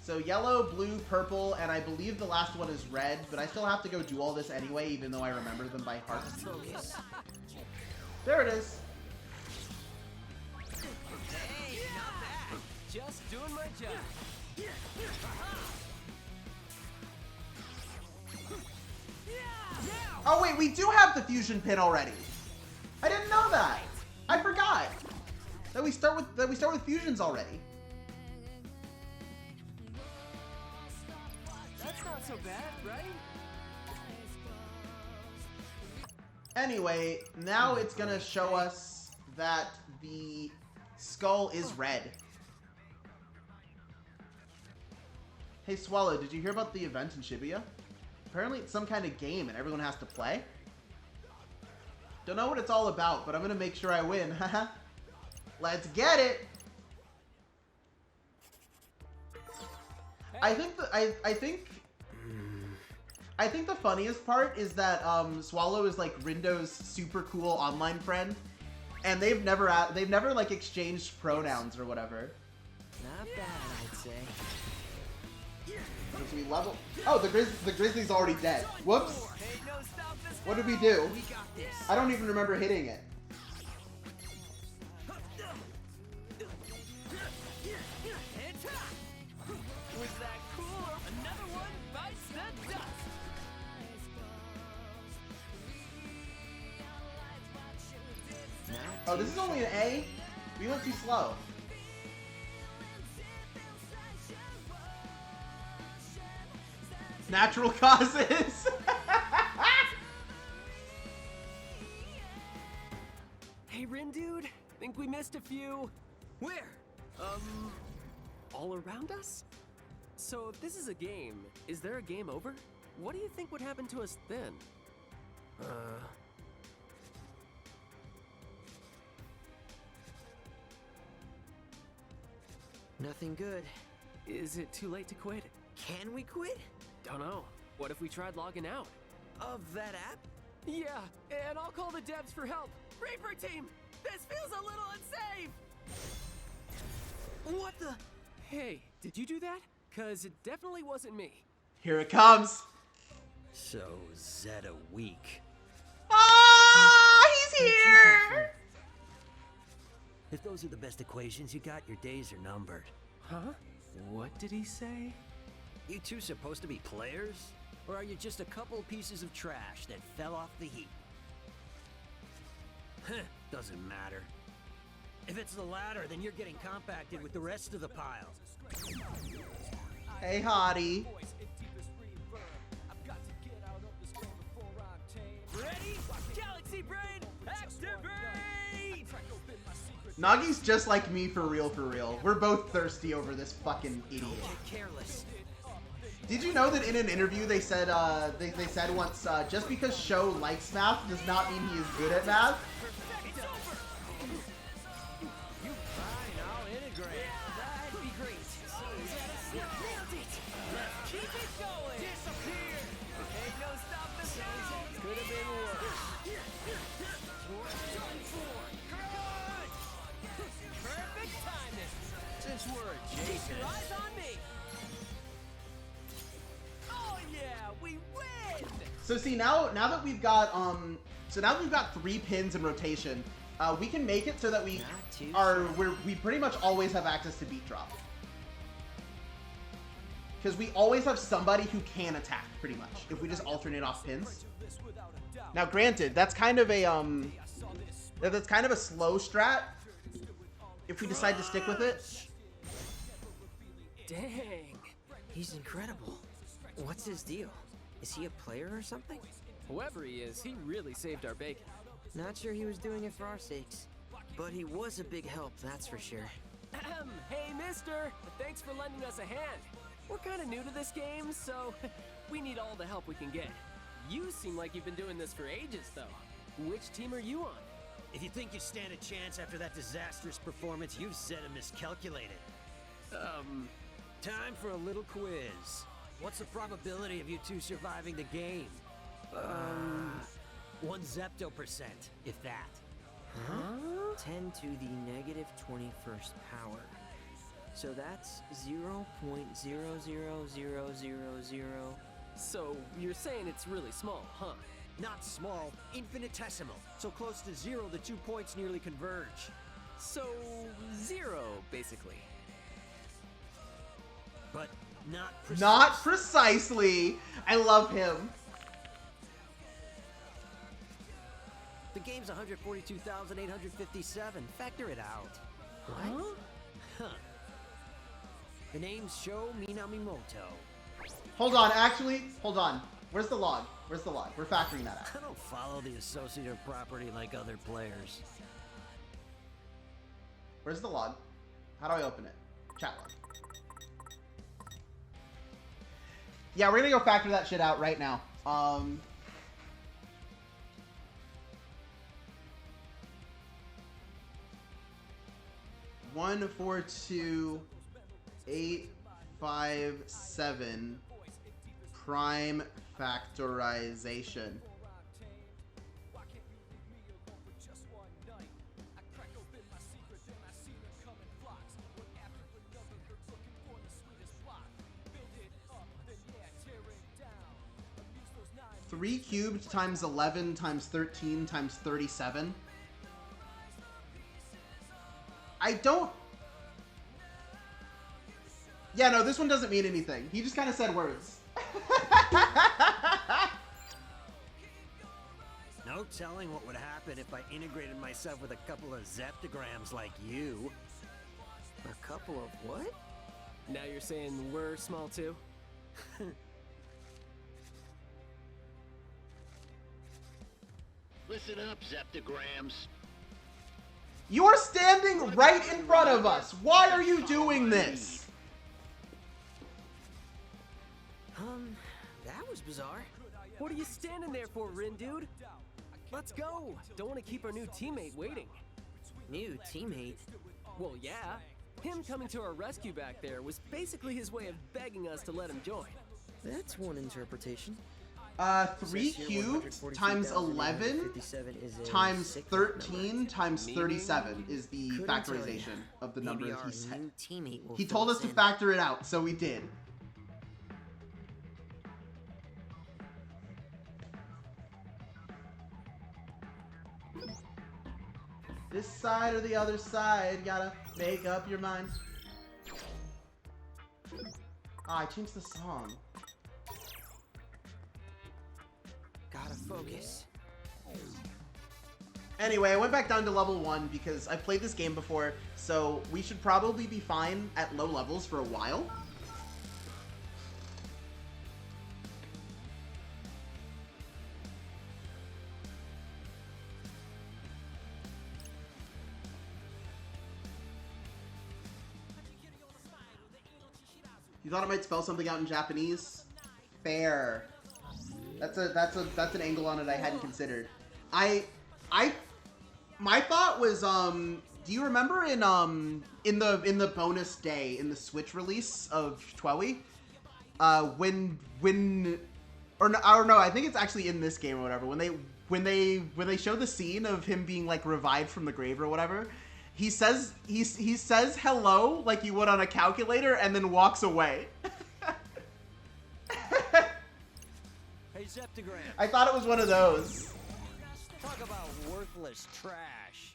[SPEAKER 1] So yellow, blue, purple, and I believe the last one is red, but I still have to go do all this anyway, even though I remember them by heart.
[SPEAKER 2] Focus.
[SPEAKER 1] There it is.
[SPEAKER 4] Hey, not bad. Just doing my job.
[SPEAKER 1] Oh wait, we do have the fusion pin already. I didn't know that. I forgot that we start with fusions already.
[SPEAKER 4] That's not so bad, right?
[SPEAKER 1] Anyway, now it's gonna show us that the skull is red. Hey Swallow, did you hear about the event in Shibuya? Apparently it's some kind of game and everyone has to play. Don't know what it's all about, but I'm gonna make sure I win. Haha. Let's get it! I think the funniest part is that Swallow is like Rindo's super cool online friend, and they've never like exchanged pronouns or whatever.
[SPEAKER 2] Not bad, I'd say.
[SPEAKER 1] So we level. Oh, the Grizzly's already dead. Whoops.
[SPEAKER 4] Hey, no, stop this.
[SPEAKER 1] What did we do?
[SPEAKER 4] We got this.
[SPEAKER 1] I don't even remember hitting it.
[SPEAKER 4] Was that cool? Another one bites the dust.
[SPEAKER 2] Not
[SPEAKER 1] Oh,
[SPEAKER 2] too
[SPEAKER 1] this is only an A? We went too slow. Natural causes.
[SPEAKER 4] think we missed a few.
[SPEAKER 2] Where?
[SPEAKER 4] All around us? So if this is a game, is there a game over? What do you think would happen to us then?
[SPEAKER 2] Nothing good.
[SPEAKER 4] Is it too late to quit?
[SPEAKER 2] Can we quit?
[SPEAKER 4] Don't know. What if we tried logging out?
[SPEAKER 2] Of that app?
[SPEAKER 4] Yeah, and I'll call the devs for help. Reaper team, this feels a little unsafe.
[SPEAKER 2] What the?
[SPEAKER 4] Hey, did you do that? Cause it definitely wasn't me.
[SPEAKER 1] Here it comes.
[SPEAKER 7] So, Zeta weak.
[SPEAKER 1] Ah, he's here.
[SPEAKER 7] If those are the best equations you got, your days are numbered.
[SPEAKER 4] Huh? What did he say?
[SPEAKER 7] You two supposed to be players? Or are you just a couple pieces of trash that fell off the heap? Huh, doesn't matter. If it's the latter, then you're getting compacted with the rest of the pile.
[SPEAKER 1] Hey, hottie.
[SPEAKER 4] Ready? Galaxy Brain, activate!
[SPEAKER 1] Nagi's just like me for real, for real. We're both thirsty over this fucking idiot.
[SPEAKER 7] Careless.
[SPEAKER 1] Did you know that in an interview they said they said once just because Sho likes math does not mean he is good at math?
[SPEAKER 7] I'll integrate.
[SPEAKER 4] That'd be great. Nailed it! Keep it going! Disappear! Ain't no stopping the sound! Could have been worse. Done for! Good! Perfect timing!
[SPEAKER 7] Since we're
[SPEAKER 4] Keep
[SPEAKER 7] adjacent.
[SPEAKER 4] your eyes on me! Oh yeah, we win!
[SPEAKER 1] So see now that we've got so now that we've got 3 pins in rotation, we can make it so that we
[SPEAKER 2] Not too
[SPEAKER 1] we pretty much always have access to beat drop. Because we always have somebody who can attack, pretty much, if we just alternate off pins. Now granted, that's kind of a slow strat if we decide to stick with it.
[SPEAKER 4] Dang.
[SPEAKER 2] He's incredible. What's his deal? Is he a player or something?
[SPEAKER 4] Whoever he is, he really saved our bacon.
[SPEAKER 2] Not sure he was doing it for our sakes. But he was a big help, that's for sure.
[SPEAKER 4] Hey, mister! Thanks for lending us a hand. We're kind of new to this game, so we need all the help we can get. You seem like you've been doing this for ages, though. Which team are you on?
[SPEAKER 7] If you think you stand a chance after that disastrous performance, you've Zeta miscalculated. Time for a little quiz. What's the probability of you two surviving the game? 1 zepto%, if that.
[SPEAKER 2] 10 to the negative 21st power. So that's 0.00000.
[SPEAKER 4] So you're saying it's really small, huh?
[SPEAKER 7] Not small, infinitesimal. So close to 0, the 2 points nearly converge.
[SPEAKER 4] So 0, basically.
[SPEAKER 7] But not precise.
[SPEAKER 1] Not precisely. I love him.
[SPEAKER 7] The game's 142,857. Factor it out.
[SPEAKER 4] What?
[SPEAKER 7] Huh. The name's Sho Minamimoto.
[SPEAKER 1] Hold on, actually, hold on. Where's the log? Where's the log? We're factoring that out.
[SPEAKER 7] I don't follow the associative property like other players.
[SPEAKER 1] Where's the log? How do I open it? Chat log. Yeah, we're gonna go factor that shit out right now. 142,857 prime factorization. Three cubed times 11 times 13 times 37. I don't... Yeah, no, this one doesn't mean anything. He just kind of said words.
[SPEAKER 7] No telling what would happen if I integrated myself with a couple of zeptograms like you.
[SPEAKER 2] A couple of what?
[SPEAKER 4] Now you're saying we're small too?
[SPEAKER 8] Listen up, Zeptograms.
[SPEAKER 1] You are standing right in front of us. Why are you doing this?
[SPEAKER 4] That was bizarre. What are you standing there for, Rin, dude? Let's go. Don't want to keep our new teammate waiting.
[SPEAKER 2] New teammate?
[SPEAKER 4] Well, yeah. Him coming to our rescue back there was basically his way of begging us to let him join.
[SPEAKER 2] That's one interpretation.
[SPEAKER 1] 3 cubed times 11 times 13 times 37 is the factorization of the number
[SPEAKER 2] Maybe
[SPEAKER 1] that
[SPEAKER 2] our
[SPEAKER 1] he said.
[SPEAKER 2] new teammate will
[SPEAKER 1] He
[SPEAKER 2] fill
[SPEAKER 1] told us to
[SPEAKER 2] in.
[SPEAKER 1] factor it out, so we did. This side or the other side, gotta make up your mind. Ah, I changed the song.
[SPEAKER 2] Gotta focus.
[SPEAKER 1] Anyway, I went back down to level 1 because I've played this game before, so we should probably be fine at low levels for a while. You thought it might spell something out in Japanese? Fair. That's an angle on it I hadn't considered. My thought was, do you remember in the bonus day in the Switch release of Twelve, or no, I think it's actually in this game or whatever, when they show the scene of him being like revived from the grave or whatever, he says hello like you would on a calculator and then walks away.
[SPEAKER 7] Hey, Zeptogram.
[SPEAKER 1] I thought it was one of those.
[SPEAKER 7] Talk about worthless trash.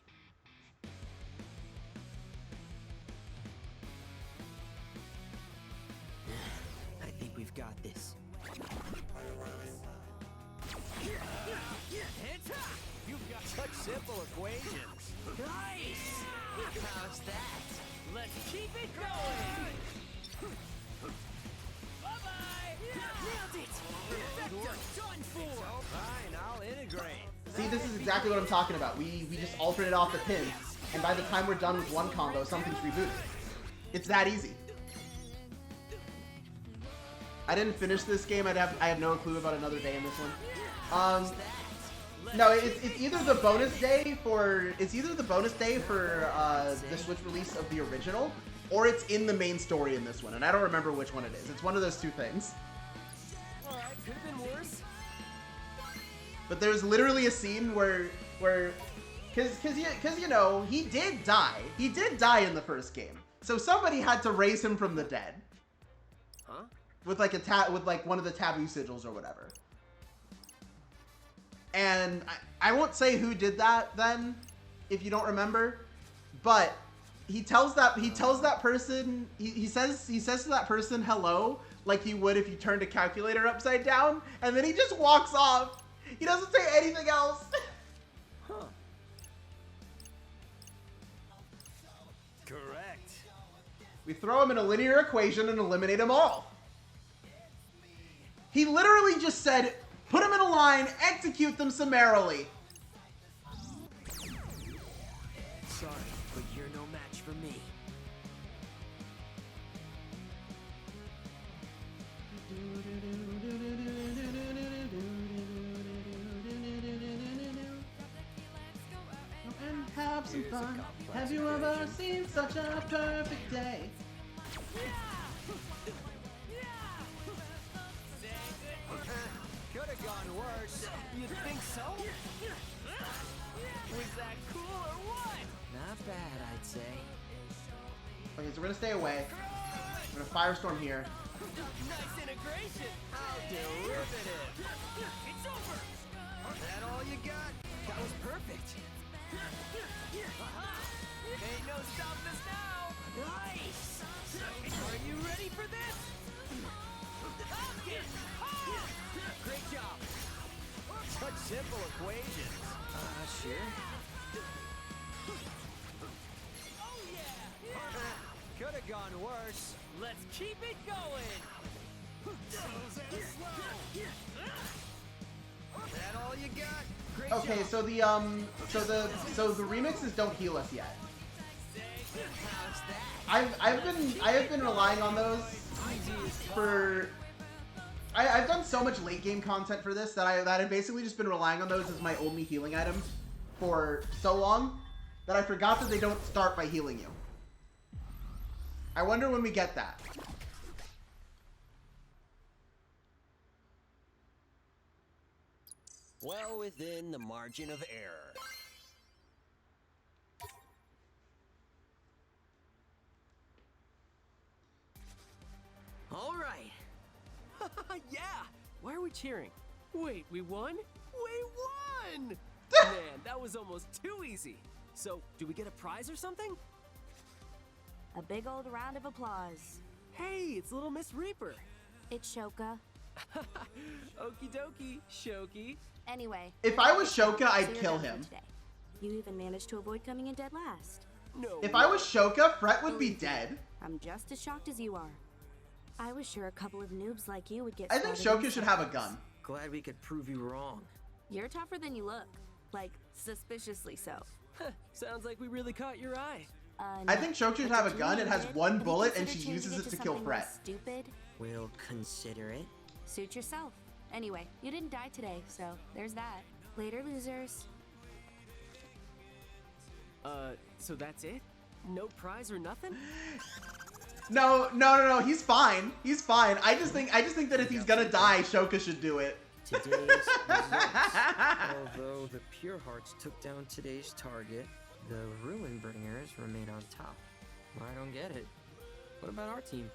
[SPEAKER 2] I think we've got this.
[SPEAKER 7] You've got such simple equations.
[SPEAKER 4] Nice! How's that? Let's keep it going! Bye-bye! Nailed it! Perfecto! Done for!
[SPEAKER 7] Fine, I'll integrate.
[SPEAKER 1] See, this is exactly what I'm talking about. We just alternate off the pins, and by the time we're done with one combo, something's rebooted. It's that easy. I didn't finish this game. I have no clue about another day in this one. No, it's either the bonus day for the Switch release of the original, or it's in the main story in this one, and I don't remember which one it is. It's one of those two things.
[SPEAKER 4] Alright, could've been worse.
[SPEAKER 1] But there's literally a scene where cause you know, he did die. He did die in the first game. So somebody had to raise him from the dead.
[SPEAKER 4] Huh?
[SPEAKER 1] With like one of the taboo sigils or whatever. And I won't say who did that then, if you don't remember, but he tells that person he says to that person hello like you would if you turned a calculator upside down, and then he just walks off. He doesn't say anything else.
[SPEAKER 4] Huh.
[SPEAKER 7] Correct.
[SPEAKER 1] We throw him in a linear equation and eliminate them all. He literally just said, put them in a line, execute them summarily.
[SPEAKER 7] Sorry, but you're no match for me.
[SPEAKER 1] And have some fun. Have you ever seen such a perfect day?
[SPEAKER 7] Could've gone worse.
[SPEAKER 4] You think so? Was that cool or what?
[SPEAKER 2] Not bad, I'd say.
[SPEAKER 1] Okay, so we're gonna stay away. We're gonna firestorm here.
[SPEAKER 4] Nice integration!
[SPEAKER 7] How derivative.
[SPEAKER 4] It's over!
[SPEAKER 7] That all you got?
[SPEAKER 4] That was perfect! Ain't no stopping us now! Nice! Are you ready for this? Great job!
[SPEAKER 7] Such simple equations.
[SPEAKER 2] Sure.
[SPEAKER 4] Oh yeah!
[SPEAKER 7] Could've gone worse.
[SPEAKER 4] Let's keep it going!
[SPEAKER 7] That all you got?
[SPEAKER 4] Great
[SPEAKER 1] Okay,
[SPEAKER 4] job.
[SPEAKER 1] so the remixes don't heal us yet. I have been relying on those for. I've done so much late game content for this that I've basically just been relying on those as my only healing items for so long that I forgot that they don't start by healing you. I wonder when we get that.
[SPEAKER 7] Well within the margin of error. All right.
[SPEAKER 4] Yeah! Why are we cheering? Wait, we won? We won! Man, that was almost too easy. So, do we get a prize or something?
[SPEAKER 5] A big old round of applause.
[SPEAKER 4] Hey, it's Little Miss Reaper.
[SPEAKER 5] It's Shoka.
[SPEAKER 4] Okie dokie, Shoki.
[SPEAKER 5] Anyway.
[SPEAKER 1] If I was Shoka,
[SPEAKER 5] so
[SPEAKER 1] I'd
[SPEAKER 5] you're
[SPEAKER 1] kill
[SPEAKER 5] done for
[SPEAKER 1] him.
[SPEAKER 5] today. You even managed to avoid coming in dead last.
[SPEAKER 4] No.
[SPEAKER 1] If I was Shoka, Fret would be dead.
[SPEAKER 5] I'm just as shocked as you are. I was sure a couple of noobs like you would get
[SPEAKER 1] I think
[SPEAKER 5] started
[SPEAKER 1] Shoka
[SPEAKER 5] in
[SPEAKER 1] should have a
[SPEAKER 5] seconds.
[SPEAKER 1] gun.
[SPEAKER 7] Glad we could prove you wrong.
[SPEAKER 5] You're tougher than you look. Like, suspiciously so.
[SPEAKER 4] Sounds like we really caught your eye.
[SPEAKER 1] I think Shoka should
[SPEAKER 5] But
[SPEAKER 1] have a
[SPEAKER 5] did
[SPEAKER 1] gun.
[SPEAKER 5] you
[SPEAKER 1] It has
[SPEAKER 5] admit-
[SPEAKER 1] one
[SPEAKER 5] have you
[SPEAKER 1] bullet and
[SPEAKER 5] considered
[SPEAKER 1] she
[SPEAKER 5] changing
[SPEAKER 1] uses it to kill
[SPEAKER 5] something less
[SPEAKER 1] Fret.
[SPEAKER 5] Stupid?
[SPEAKER 2] We'll consider it.
[SPEAKER 5] Suit yourself. Anyway, you didn't die today, so there's that. Later, losers.
[SPEAKER 4] So that's it? No prize or nothing?
[SPEAKER 1] No. He's fine. He's fine. I just think that if he's gonna die, Shoka should do it.
[SPEAKER 2] Today's results. Although the Pure Hearts took down today's target, the Ruin Bringers remain on top. I don't get it. What about our team?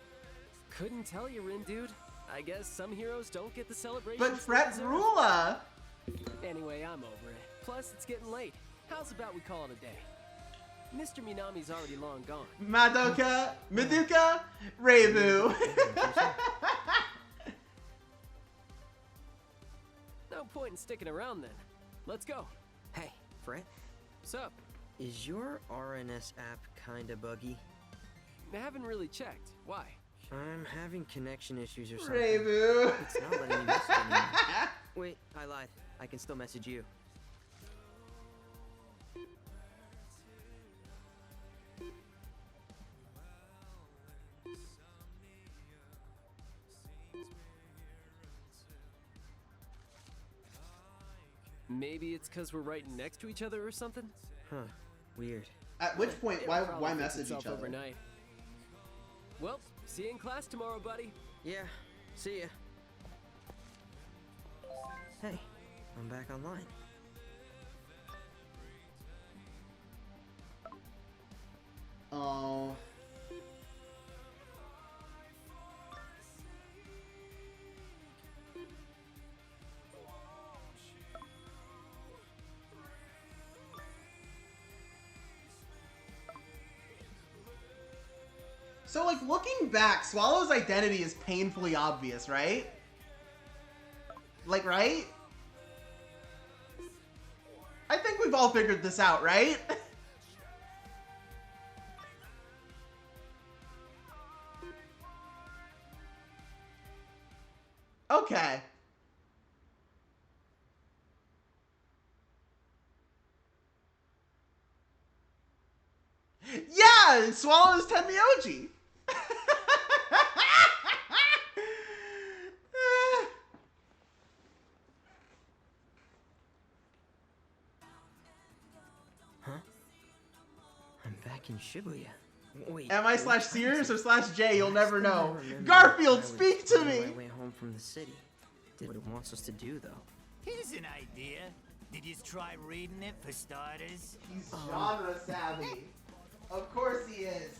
[SPEAKER 4] Couldn't tell you, Rin dude. I guess some heroes don't get the celebration.
[SPEAKER 1] But Fret Rula.
[SPEAKER 4] Anyway, I'm over it. Plus, it's getting late. How's about we call it a day? Mr. Minami's already long gone.
[SPEAKER 1] Madoka, Reibu.
[SPEAKER 4] No point in sticking around then. Let's go.
[SPEAKER 2] Hey, Fret,
[SPEAKER 4] Sup?
[SPEAKER 2] is your RNS app kinda buggy?
[SPEAKER 4] I haven't really checked. Why?
[SPEAKER 2] I'm having connection issues or something.
[SPEAKER 1] Reibu.
[SPEAKER 2] It's not letting me message anyone. Wait, I lied. I can still message you.
[SPEAKER 4] Maybe it's because we're right next to each other or something?
[SPEAKER 2] Huh. Weird.
[SPEAKER 1] At which point,
[SPEAKER 4] It'll
[SPEAKER 1] why
[SPEAKER 4] probably fix
[SPEAKER 1] message
[SPEAKER 4] itself
[SPEAKER 1] each other?
[SPEAKER 4] overnight. Well, see you in class tomorrow, buddy.
[SPEAKER 2] Yeah, see ya. Hey, I'm back online.
[SPEAKER 1] Oh. So, like, looking back, Swallow's identity is painfully obvious, right? Like, right? I think we've all figured this out, right? Okay. Yeah, Swallow is Tenmyoji.
[SPEAKER 2] Huh? I'm back in Shibuya. Wait.
[SPEAKER 1] Am I slash Sears or slash J? You'll never
[SPEAKER 2] Last thing I
[SPEAKER 1] know.
[SPEAKER 2] remember
[SPEAKER 1] Garfield,
[SPEAKER 2] I was
[SPEAKER 1] speak to
[SPEAKER 2] on
[SPEAKER 1] me!
[SPEAKER 2] my way home from the city. Did what it wants us to do, though.
[SPEAKER 8] Here's an idea. Did you try reading it for starters?
[SPEAKER 1] He's genre savvy. Of course he is.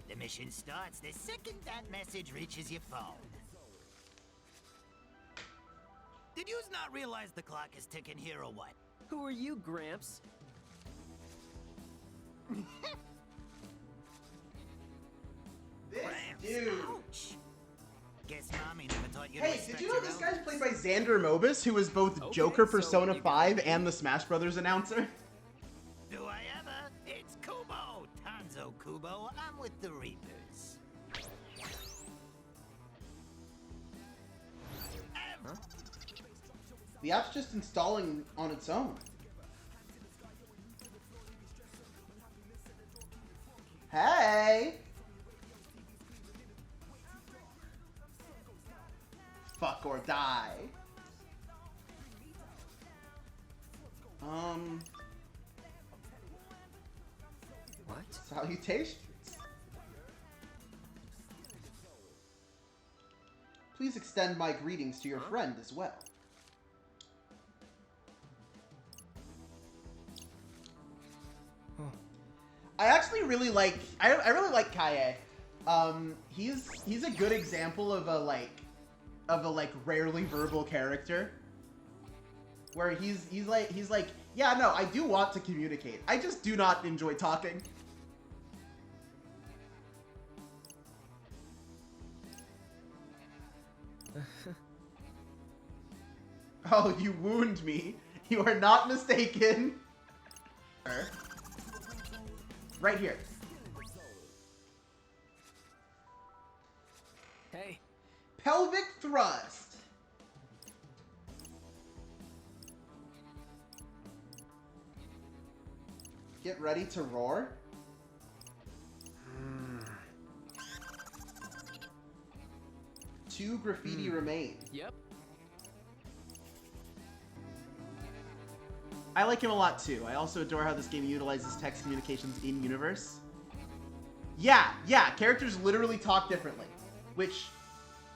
[SPEAKER 8] The mission starts the second that message reaches your phone. Did you not realize the clock is ticking here or what?
[SPEAKER 4] Who are you, Gramps?
[SPEAKER 1] This
[SPEAKER 8] Gramps,
[SPEAKER 1] dude.
[SPEAKER 8] ouch. Guess mommy never taught you to
[SPEAKER 1] Hey,
[SPEAKER 8] respect
[SPEAKER 1] did you know
[SPEAKER 8] your
[SPEAKER 1] this guy's
[SPEAKER 8] elders?
[SPEAKER 1] played by Xander Mobus, who was both
[SPEAKER 4] Okay,
[SPEAKER 1] Joker
[SPEAKER 4] so
[SPEAKER 1] Persona
[SPEAKER 4] you got
[SPEAKER 1] 5
[SPEAKER 4] me.
[SPEAKER 1] and the Smash Brothers announcer?
[SPEAKER 8] Do I ever? It's Kubo! Tanzo Kubo, I'm with the Reapers.
[SPEAKER 1] The app's just installing on its own. Hey! Fuck or die.
[SPEAKER 2] What?
[SPEAKER 1] Salutations. Please extend my greetings to your friend as well. I actually really like I really like Kaie. He's a good example of a rarely verbal character. Where he's like, yeah, no, I do want to communicate. I just do not enjoy talking. Oh, you wound me. You are not mistaken. Right here.
[SPEAKER 4] Hey.
[SPEAKER 1] Pelvic thrust. Get ready to roar. Two graffiti remain.
[SPEAKER 4] Yep.
[SPEAKER 1] I like him a lot too. I also adore how this game utilizes text communications in universe. Yeah, characters literally talk differently, which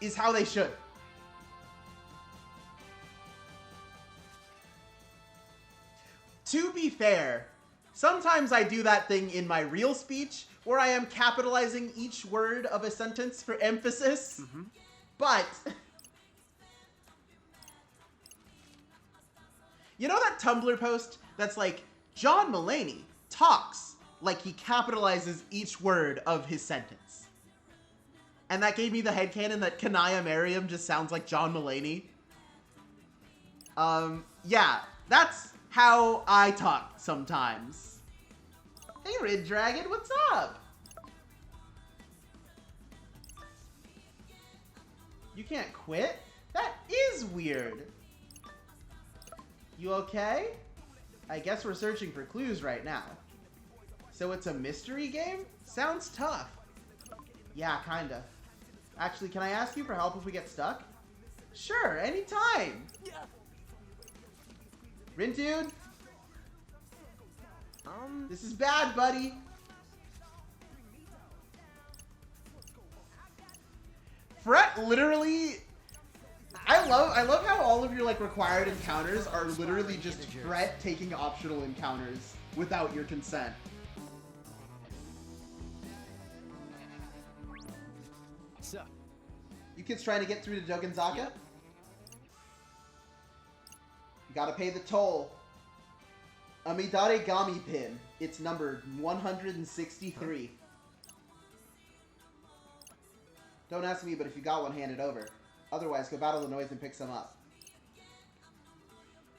[SPEAKER 1] is how they should. To be fair, sometimes I do that thing in my real speech where I am capitalizing each word of a sentence for emphasis, but you know that Tumblr post that's like, John Mulaney talks like he capitalizes each word of his sentence. And that gave me the headcanon that Kanaya Merriam just sounds like John Mulaney. Yeah, that's how I talk sometimes. Hey, Red Dragon, what's up? You can't quit? That is weird. You okay? I guess we're searching for clues right now. So it's a mystery game? Sounds tough. Yeah, kinda. Actually, can I ask you for help if we get stuck? Sure, anytime.
[SPEAKER 4] Yeah.
[SPEAKER 1] Rintude? This is bad, buddy. Fret literally... I love how all of your like required encounters are literally just Fret taking optional encounters without your consent.
[SPEAKER 4] So,
[SPEAKER 1] You kids trying to get through to Dogenzaka?
[SPEAKER 4] Yep.
[SPEAKER 1] You gotta pay the toll. Amidare Gami pin. It's numbered 163. Don't ask me, but if you got one, hand it over. Otherwise, go battle the noise and pick some up.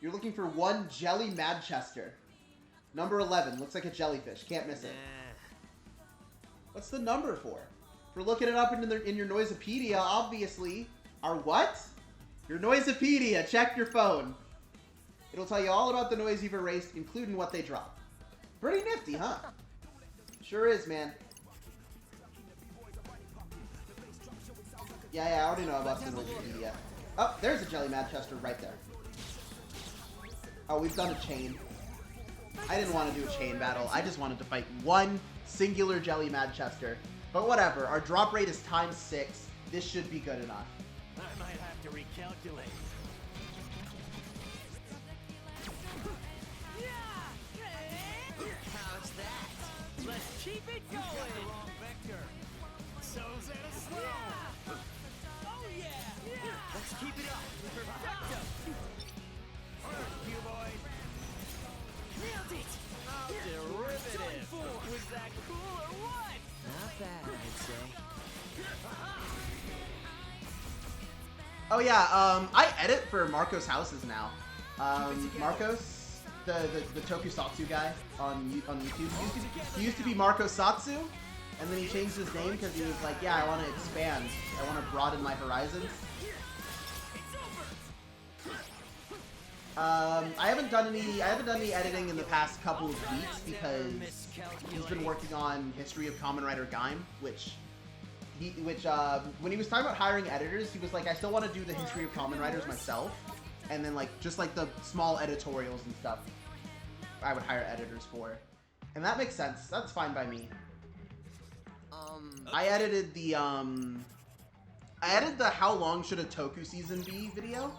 [SPEAKER 1] You're looking for one Jelly Manchester. Number 11. Looks like a jellyfish. Can't miss it. What's the number for? We're looking it up in your Noisepedia, obviously. Our what? Your Noisepedia. Check your phone. It'll tell you all about the noise you've erased, including what they drop. Pretty nifty, huh? Sure is, man. Yeah, I already know about the Noisepedia. Oh, there's a Jelly Manchester right there. Oh, we've done a chain. I didn't want to do a chain battle. I just wanted to fight one singular Jelly Manchester. But whatever, our drop rate is ×6. This should be good enough.
[SPEAKER 8] I might have to recalculate.
[SPEAKER 6] How's that? Let's keep it going.
[SPEAKER 8] Wrong vector. So's at a slow.
[SPEAKER 6] Oh yeah!
[SPEAKER 8] Let's keep it up. Perfecto. You boys.
[SPEAKER 6] Nailed it!
[SPEAKER 4] derivative. Was that cool or what?
[SPEAKER 2] Not bad, I'd say.
[SPEAKER 1] Oh yeah, I edit for Marcos Houses now. Marcos, the Tokusatsu guy on YouTube. He used to be Marcos Satsu, and then he changed his name because he was like, yeah, I want to expand. I want to broaden my horizons. I haven't done any editing in the past couple of weeks because he's been working on History of Kamen Rider Gaim, which when he was talking about hiring editors, he was like, I still want to do the History of Kamen Riders myself, and then like just like the small editorials and stuff, I would hire editors for, and that makes sense. That's fine by me. I edited the How Long Should a Toku Season Be video.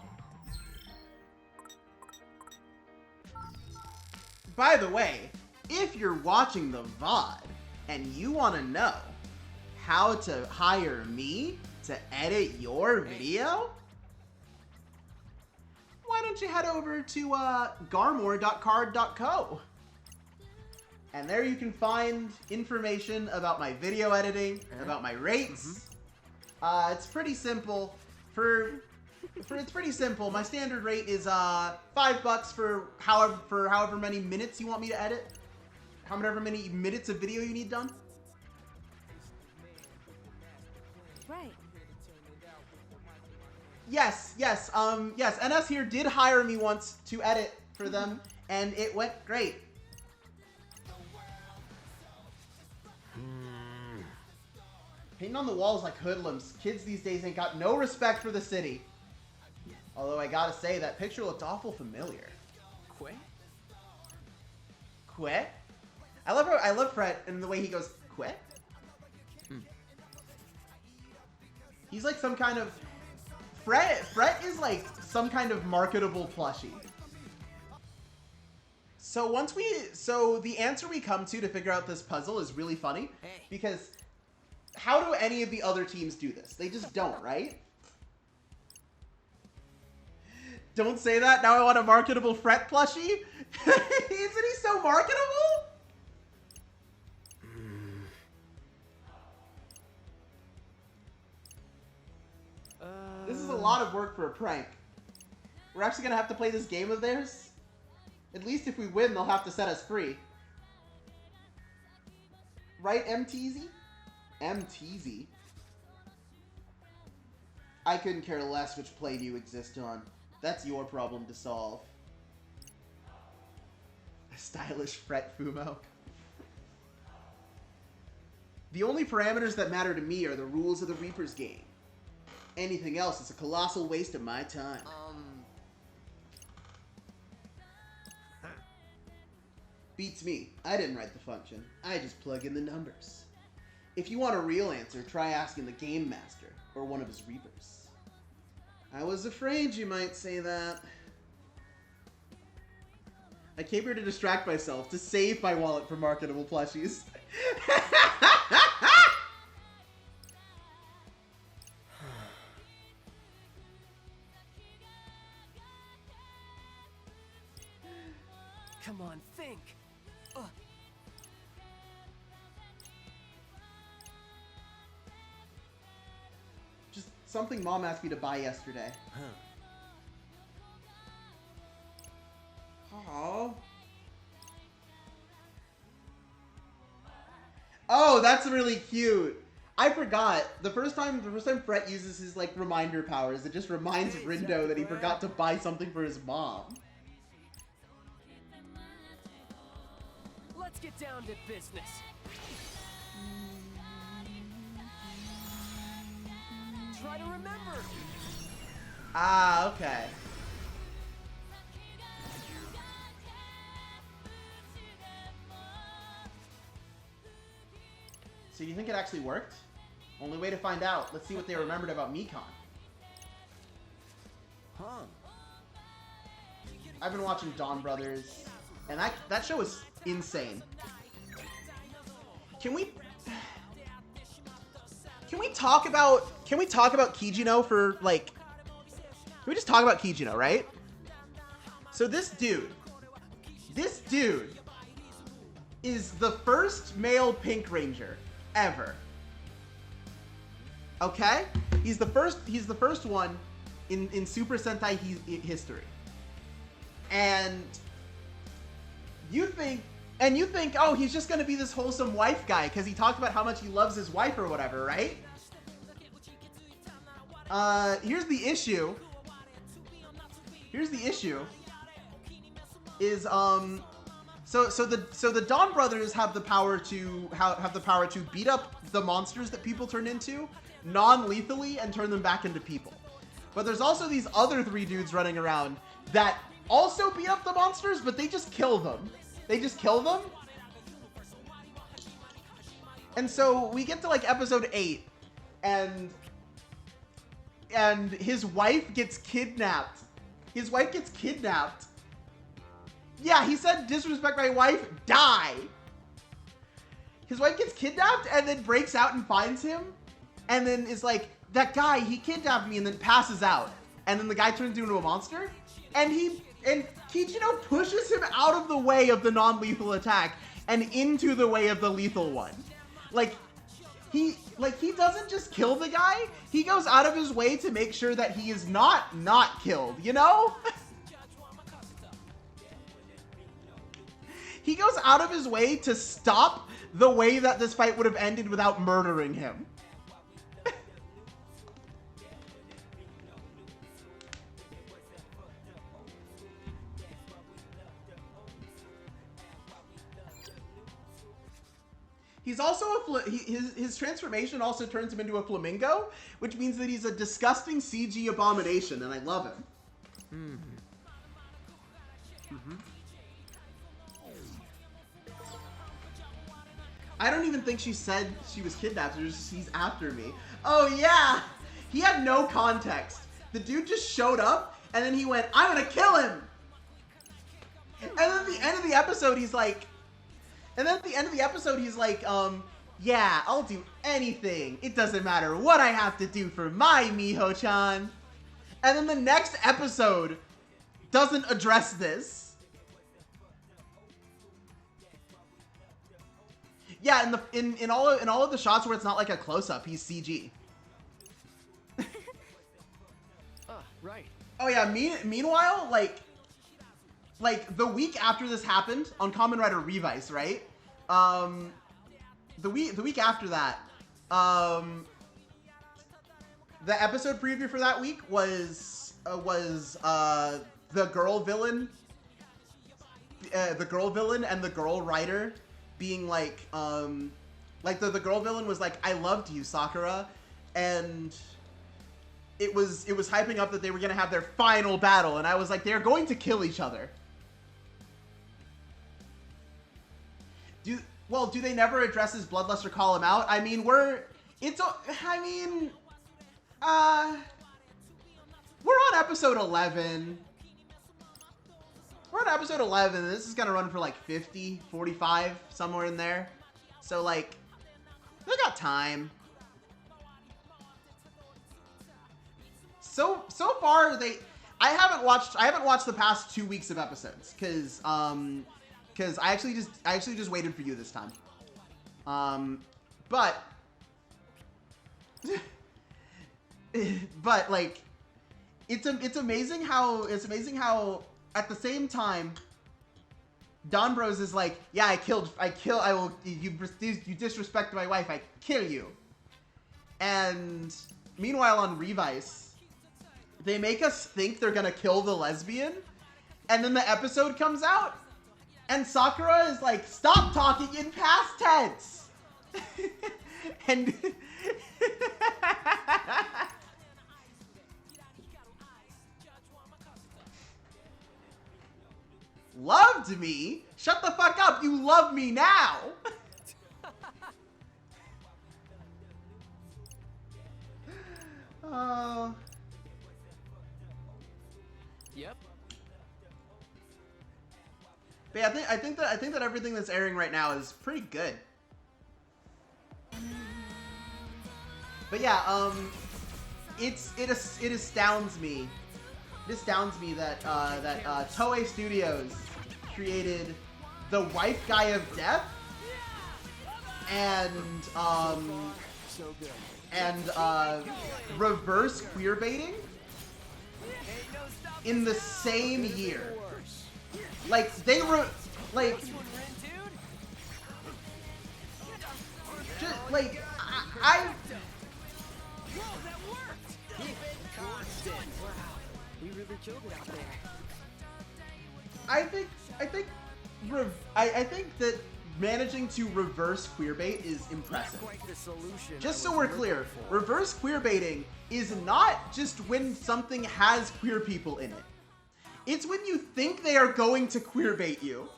[SPEAKER 1] By the way, if you're watching the VOD and you want to know how to hire me to edit your video, why don't you head over to garmore.card.co. And there you can find information about my video editing, about my rates. It's pretty simple. It's pretty simple. My standard rate is $5 for however many minutes you want me to edit. However many minutes of video you need done.
[SPEAKER 5] Right.
[SPEAKER 1] Yes. NS here did hire me once to edit for them, and it went great. Painting on the walls like hoodlums. Kids these days ain't got no respect for the city. Although I gotta say, that picture looked awful familiar. Quet? I love Fred and the way he goes, Quet? He's like some kind of... Fret is like some kind of marketable plushie. So the answer we come to figure out this puzzle is really funny, because how do any of the other teams do this? They just don't, right? Don't say that. Now I want a marketable Fret plushie. Isn't he so marketable? This is a lot of work for a prank. We're actually gonna have to play this game of theirs? At least if we win, they'll have to set us free. Right, MTZ? MTZ? I couldn't care less which plane you exist on. That's your problem to solve. A stylish Fret Fumo. The only parameters that matter to me are the rules of the Reaper's game. Anything else is a colossal waste of my time. Beats me. I didn't write the function. I just plug in the numbers. If you want a real answer, try asking the Game Master or one of his Reapers. I was afraid you might say that. I came here to distract myself, to save my wallet from marketable plushies.
[SPEAKER 4] Come on, think.
[SPEAKER 1] Just something Mom asked me to buy yesterday. Aww. Oh, that's really cute. I forgot. The first time Fret uses his like reminder powers, it just reminds Rindo that he forgot to buy something for his mom.
[SPEAKER 4] Let's get down to business. Try to remember.
[SPEAKER 1] Ah, okay. So you think it actually worked? Only way to find out. Let's see what they remembered about Mikan. I've been watching Dawn Brothers, and that show is insane. Can we talk about Kijino for like? Can we just talk about Kijino, right? So this dude is the first male Pink Ranger ever. Okay? He's the first one in Super Sentai history. And you think, oh, he's just gonna be this wholesome wife guy because he talked about how much he loves his wife or whatever, right? Here's the issue. is so the Dawn brothers have the power to beat up the monsters that people turn into non-lethally and turn them back into people. But there's also these other 3 dudes running around that also beat up the monsters, but they just kill them. They just kill them. And so we get to like episode 8 and his wife gets kidnapped. His wife gets kidnapped. Yeah, he said, disrespect my wife, die. His wife gets kidnapped and then breaks out and finds him. And then is like, that guy, he kidnapped me, and then passes out. And then the guy turns into a monster. And Kichino pushes him out of the way of the non-lethal attack and into the way of the lethal one. He doesn't just kill the guy, he goes out of his way to make sure that he is not killed, you know? He goes out of his way to stop the way that this fight would have ended without murdering him. He's also his transformation also turns him into a flamingo, which means that he's a disgusting CG abomination, and I love him. I don't even think she said she was kidnapped. He's after me. Oh yeah, he had no context. The dude just showed up, and then he went, "I'm gonna kill him." And then at the end of the episode, he's like. Yeah, I'll do anything. It doesn't matter what I have to do for my Miho-chan. And then the next episode doesn't address this. Yeah, in all of the shots where it's not like a close-up, he's CG.
[SPEAKER 4] Right.
[SPEAKER 1] Oh yeah, meanwhile, like the week after this happened on Kamen Rider Revice, right? The week after that, the episode preview for that week was the girl villain and the girl writer being like the girl villain was like, "I loved you, Sakura," and it was hyping up that they were gonna have their final battle, and I was like, they're going to kill each other. Do they never address his bloodlust or call him out? I mean, we're on episode 11. We're on episode 11. This is gonna run for like 50, 45, somewhere in there. So like, we got time. So far I haven't watched the past 2 weeks of episodes because I actually just waited for you this time. But like it's amazing how at the same time Don Bros is like, yeah, you disrespect my wife, I kill you. And meanwhile on Revice, they make us think they're gonna kill the lesbian, and then the episode comes out, and Sakura is like, stop talking in past tense! And... Loved me? Shut the fuck up, you love me now!
[SPEAKER 4] Yep.
[SPEAKER 1] But yeah, I think that everything that's airing right now is pretty good. But yeah, it astounds me. It astounds me that Toei Studios created the Wife Guy of Death and reverse queerbaiting in the same year. Like they were like just like I
[SPEAKER 4] Whoa, that worked!
[SPEAKER 2] Keep it constant. Wow, we really killed it out there.
[SPEAKER 1] I think that managing to reverse queerbait is impressive.
[SPEAKER 7] Quite the solution.
[SPEAKER 1] Just
[SPEAKER 7] I
[SPEAKER 1] so
[SPEAKER 7] was
[SPEAKER 1] we're
[SPEAKER 7] looking
[SPEAKER 1] clear,
[SPEAKER 7] for.
[SPEAKER 1] reverse queerbaiting is not just when something has queer people in it. It's when you think they are going to queerbait you,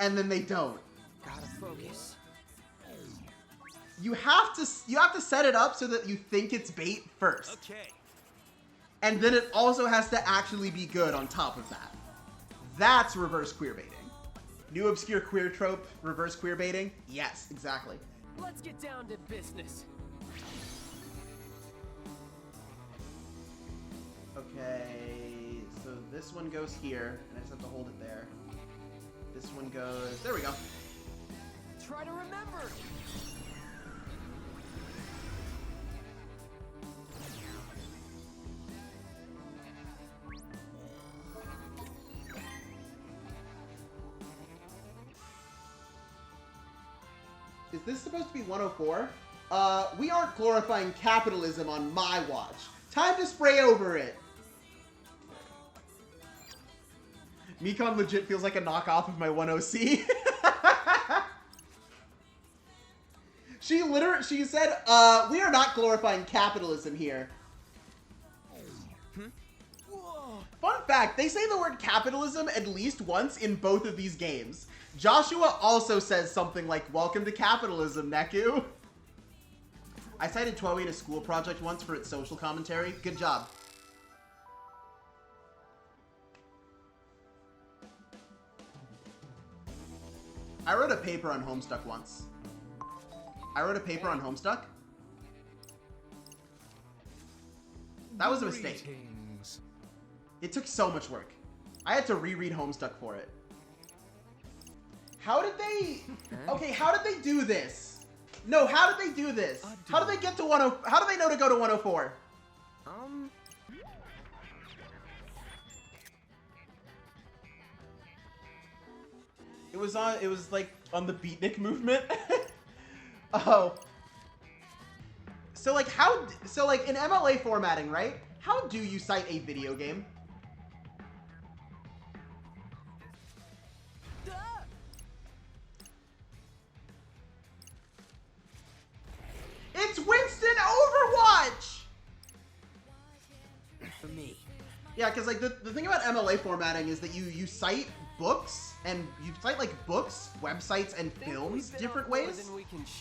[SPEAKER 1] and then they don't.
[SPEAKER 2] Gotta focus.
[SPEAKER 1] You have to set it up so that you think it's bait first.
[SPEAKER 6] Okay.
[SPEAKER 1] And then it also has to actually be good on top of that. That's reverse queerbaiting. New obscure queer trope, reverse queerbaiting? Yes, exactly.
[SPEAKER 4] Let's get down to business.
[SPEAKER 1] Okay, so this one goes here, and I just have to hold it there. This one goes... There we go.
[SPEAKER 4] Try to remember.
[SPEAKER 1] Is this supposed to be 104? We aren't glorifying capitalism on my watch. Time to spray over it. Mekon legit feels like a knockoff of my 10C. She said, we are not glorifying capitalism here. Fun fact, they say the word capitalism at least once in both of these games. Joshua also says something like, welcome to capitalism, Neku. I cited Toei in a school project once for its social commentary. Good job. I wrote a paper on Homestuck once. That was a mistake. It took so much work. I had to reread Homestuck for it. How did they... Okay, how did they do this? No, how did they do this? How did they get to 10... How do they know to go to 104? It was like on the beatnik movement. Oh. So like in MLA formatting, right? How do you cite a video game? It's Winston Overwatch!
[SPEAKER 2] For me.
[SPEAKER 1] Yeah, because like the thing about MLA formatting is that you cite books, and you cite like books, websites, and films different ways.